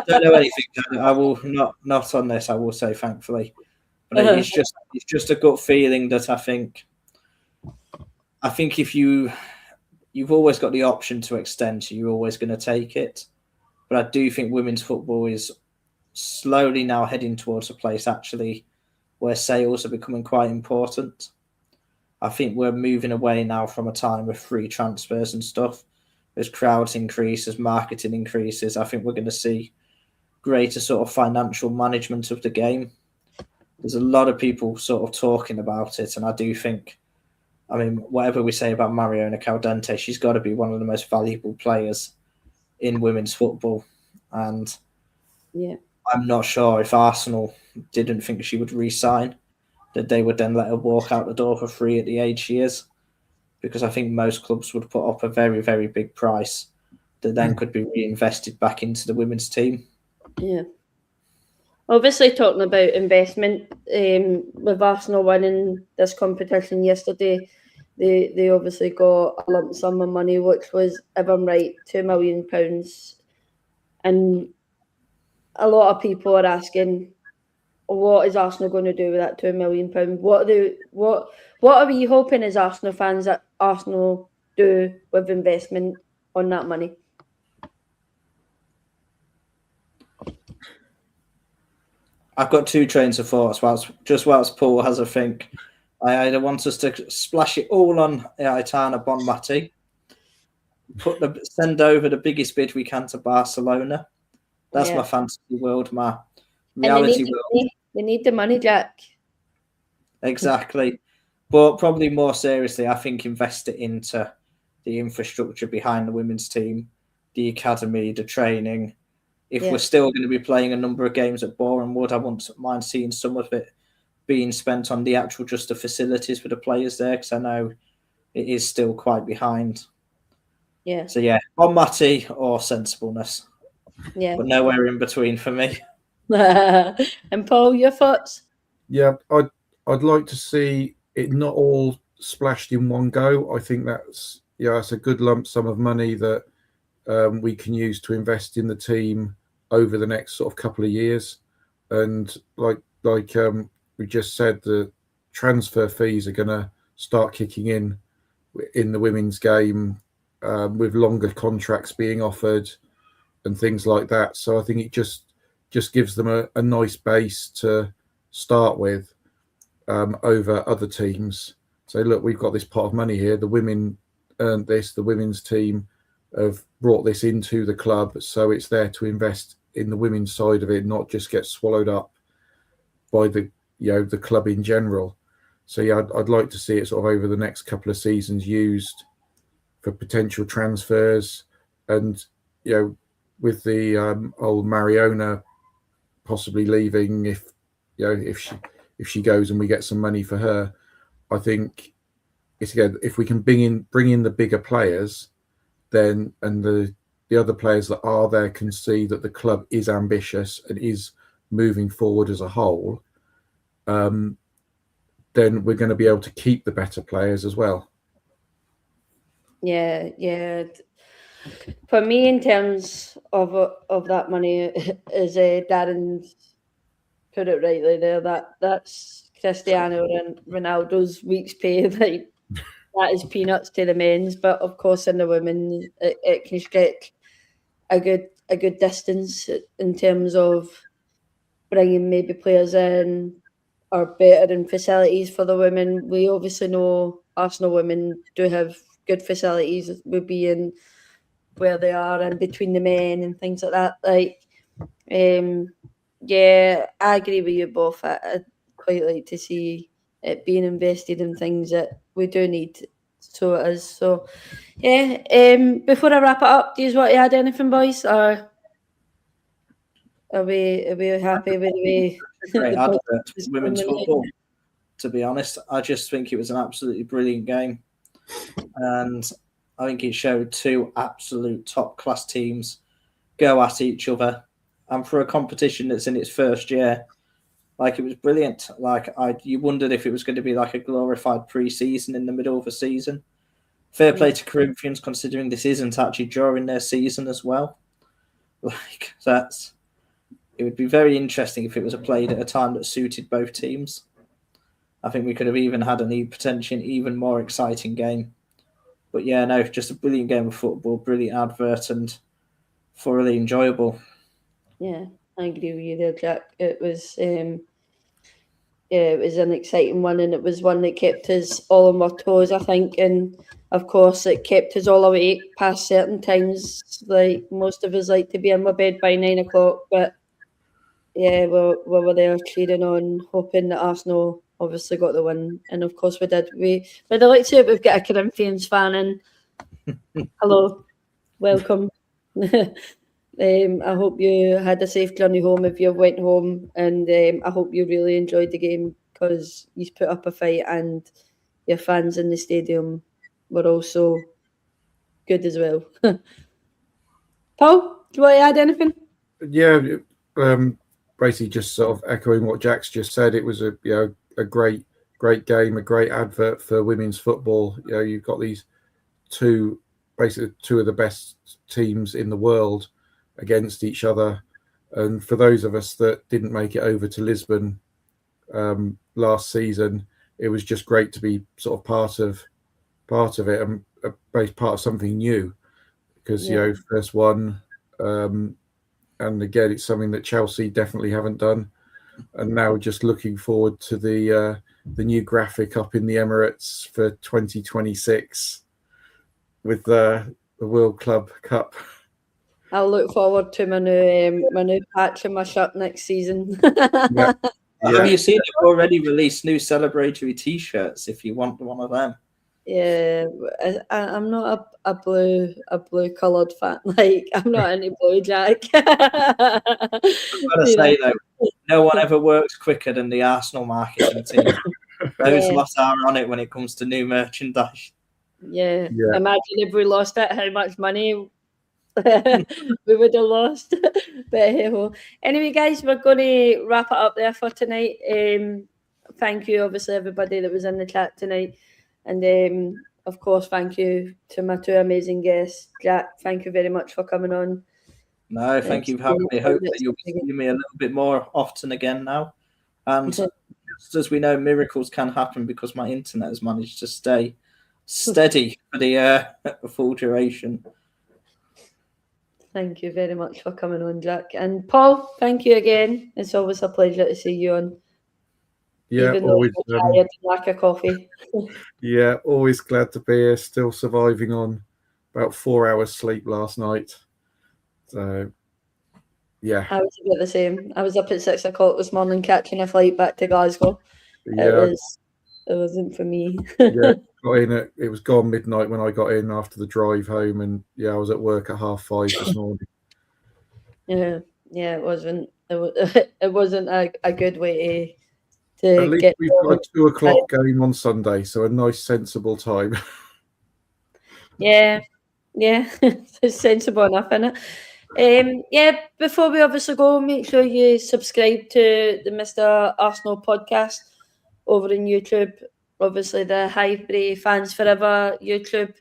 don't know anything. I will not on this. I will say thankfully, but it's just a gut feeling that I think if you've always got the option to extend, so you're always going to take it. But I do think women's football is slowly now heading towards a place actually where sales are becoming quite important. I think we're moving away now from a time of free transfers and stuff. As crowds increase, as marketing increases, I think we're going to see greater sort of financial management of the game. There's a lot of people sort of talking about it, and I do think, whatever we say about Mariona Caldente, she's got to be one of the most valuable players in women's football. And I'm not sure if Arsenal didn't think she would re-sign, that they would then let her walk out the door for free at the age she is, because I think most clubs would put up a very, very big price that then could be reinvested back into the women's team. Yeah. Obviously, talking about investment, with Arsenal winning this competition yesterday, they obviously got a lump sum of money, which was, if I'm right, £2 million. And a lot of people are asking, what is Arsenal going to do with that £2 million? What are we hoping as Arsenal fans that Arsenal do with investment on that money? I've got two trains of thoughts whilst Paul has a think. I either want us to splash it all on Aitana Bonmati, send over the biggest bid we can to Barcelona. That's my fantasy world, my reality world. They need the money, Jack. Exactly. But probably more seriously, I think invest it into the infrastructure behind the women's team, the academy, the training. If we're still going to be playing a number of games at Boreham Wood, I wouldn't mind seeing some of it being spent on the actual just the facilities for the players there, because I know it is still quite behind. Yeah. So Bonmati or sensibleness. Yeah. But nowhere in between for me. And Paul, your thoughts? Yeah, I'd like to see it not all splashed in one go. I think that's that's a good lump sum of money that we can use to invest in the team over the next sort of couple of years. And like we just said, the transfer fees are going to start kicking in the women's game, with longer contracts being offered and things like that. So I think it just gives them a nice base to start with, over other teams. So look, we've got this pot of money here. The women earned this. The women's team have brought this into the club, so it's there to invest in the women's side of it, not just get swallowed up by the club in general. So yeah, I'd like to see it sort of over the next couple of seasons used for potential transfers, and with the old Mariona possibly leaving, if she goes and we get some money for her, I think it's again, if we can bring in the bigger players, then and the other players that are there can see that the club is ambitious and is moving forward as a whole, then we're going to be able to keep the better players as well. Yeah. For me, in terms of that money, is Darren's put it rightly there. That's Cristiano Ronaldo's week's pay. Like, that is peanuts to the men's, but of course in the women, it can stretch a good distance in terms of bringing maybe players in or better in facilities for the women. We obviously know Arsenal women do have good facilities with being where they are and between the men and things like that. Like, yeah, I agree with you both. I'd quite like to see it being invested in things that we do need. So it is. So, yeah. Before I wrap it up, do you want to add anything, boys? Or are we happy with the way? Great advert for women's football. To be honest, I just think it was an absolutely brilliant game, and I think it showed two absolute top class teams go at each other, and for a competition that's in its first year, like, it was brilliant. Like, you wondered if it was going to be like a glorified pre-season in the middle of a season. Fair play to Corinthians, considering this isn't actually during their season as well. Like, it would be very interesting if it was played at a time that suited both teams. I think we could have even had potentially an even more exciting game. But yeah, no, just a brilliant game of football, brilliant advert, and thoroughly enjoyable. Yeah, I agree with you there, Jack. It was, it was an exciting one, and it was one that kept us all on our toes, I think. And of course, it kept us all awake past certain times. Like, most of us like to be in my bed by 9 o'clock, but yeah, we were there cheering on, hoping that Arsenal obviously got the win, and of course we did. By the looks of it, we've got a Corinthians fan in. Hello, welcome. I hope you had a safe journey home if you went home, and I hope you really enjoyed the game, because you put up a fight and your fans in the stadium were also good as well. Paul, do you want to add anything? Yeah, basically just sort of echoing what Jack's just said. It was a great game, a great advert for women's football. You've got these basically two of the best teams in the world against each other, and for those of us that didn't make it over to Lisbon last season, it was just great to be sort of part of it, and part of something new, because first one, and again, it's something that Chelsea definitely haven't done, and now just looking forward to the new graphic up in the Emirates for 2026 with the World Club Cup. I'll look forward to my new patch in my shirt next season. Yeah. Have you seen they've already released new celebratory T-shirts if you want one of them? Yeah, I'm not a blue coloured fan. Like, I'm not any blue, Jack. I've got to say though, no one ever works quicker than the Arsenal marketing team. Those lot are on it when it comes to new merchandise. Yeah. Imagine if we lost it, how much money we would have lost. But anyway, guys, we're going to wrap it up there for tonight. Thank you, obviously, everybody that was in the chat tonight. And of course, thank you to my two amazing guests. Jack, thank you very much for coming on. No, thank you for having me. Hopefully you'll be seeing me a little bit more often again now. And just as we know, miracles can happen because my internet has managed to stay steady for the full duration. Thank you very much for coming on, Jack. And Paul, thank you again. It's always a pleasure to see you on. Yeah, even though always. I'm tired and lack of coffee. Yeah, always glad to be here. Still surviving on about 4 hours sleep last night. So, yeah. I was about the same. I was up at 6 o'clock this morning catching a flight back to Glasgow. Yeah. It wasn't for me. Yeah, got in it was gone midnight when I got in after the drive home, and yeah, I was at work at 5:30 this morning. Yeah, it wasn't. It wasn't a good way to At least get. we've got a 2 o'clock game on Sunday, so a nice sensible time. Yeah, it's sensible enough, isn't it? Yeah, before we obviously go, make sure you subscribe to the Mr. Arsenal podcast over on YouTube. Obviously, the Highbury Fans Forever YouTube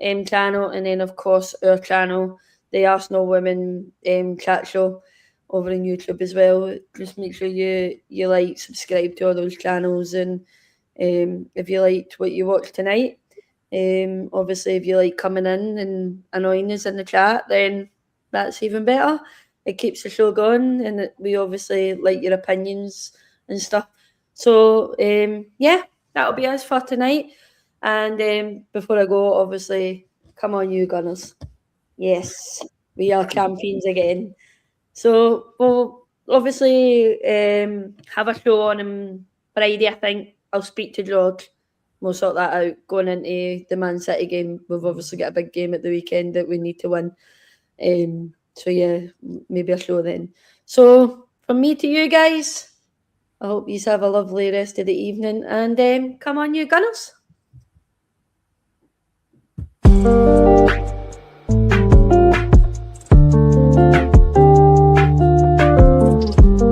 channel, and then, of course, our channel, the Arsenal Women Chat Show, over on YouTube as well. Just make sure you like, subscribe to all those channels, and if you liked what you watched tonight, obviously, if you like coming in and annoying us in the chat, then that's even better. It keeps the show going, and we obviously like your opinions and stuff. So, yeah, that'll be us for tonight. And before I go, obviously, come on, you Gunners. Yes, we are champions again. So, we'll obviously have a show on Friday, I think. I'll speak to George. We'll sort that out going into the Man City game. We've obviously got a big game at the weekend that we need to win. So, yeah, maybe a show then. So, from me to you guys, I hope you have a lovely rest of the evening. And come on, you Gunners.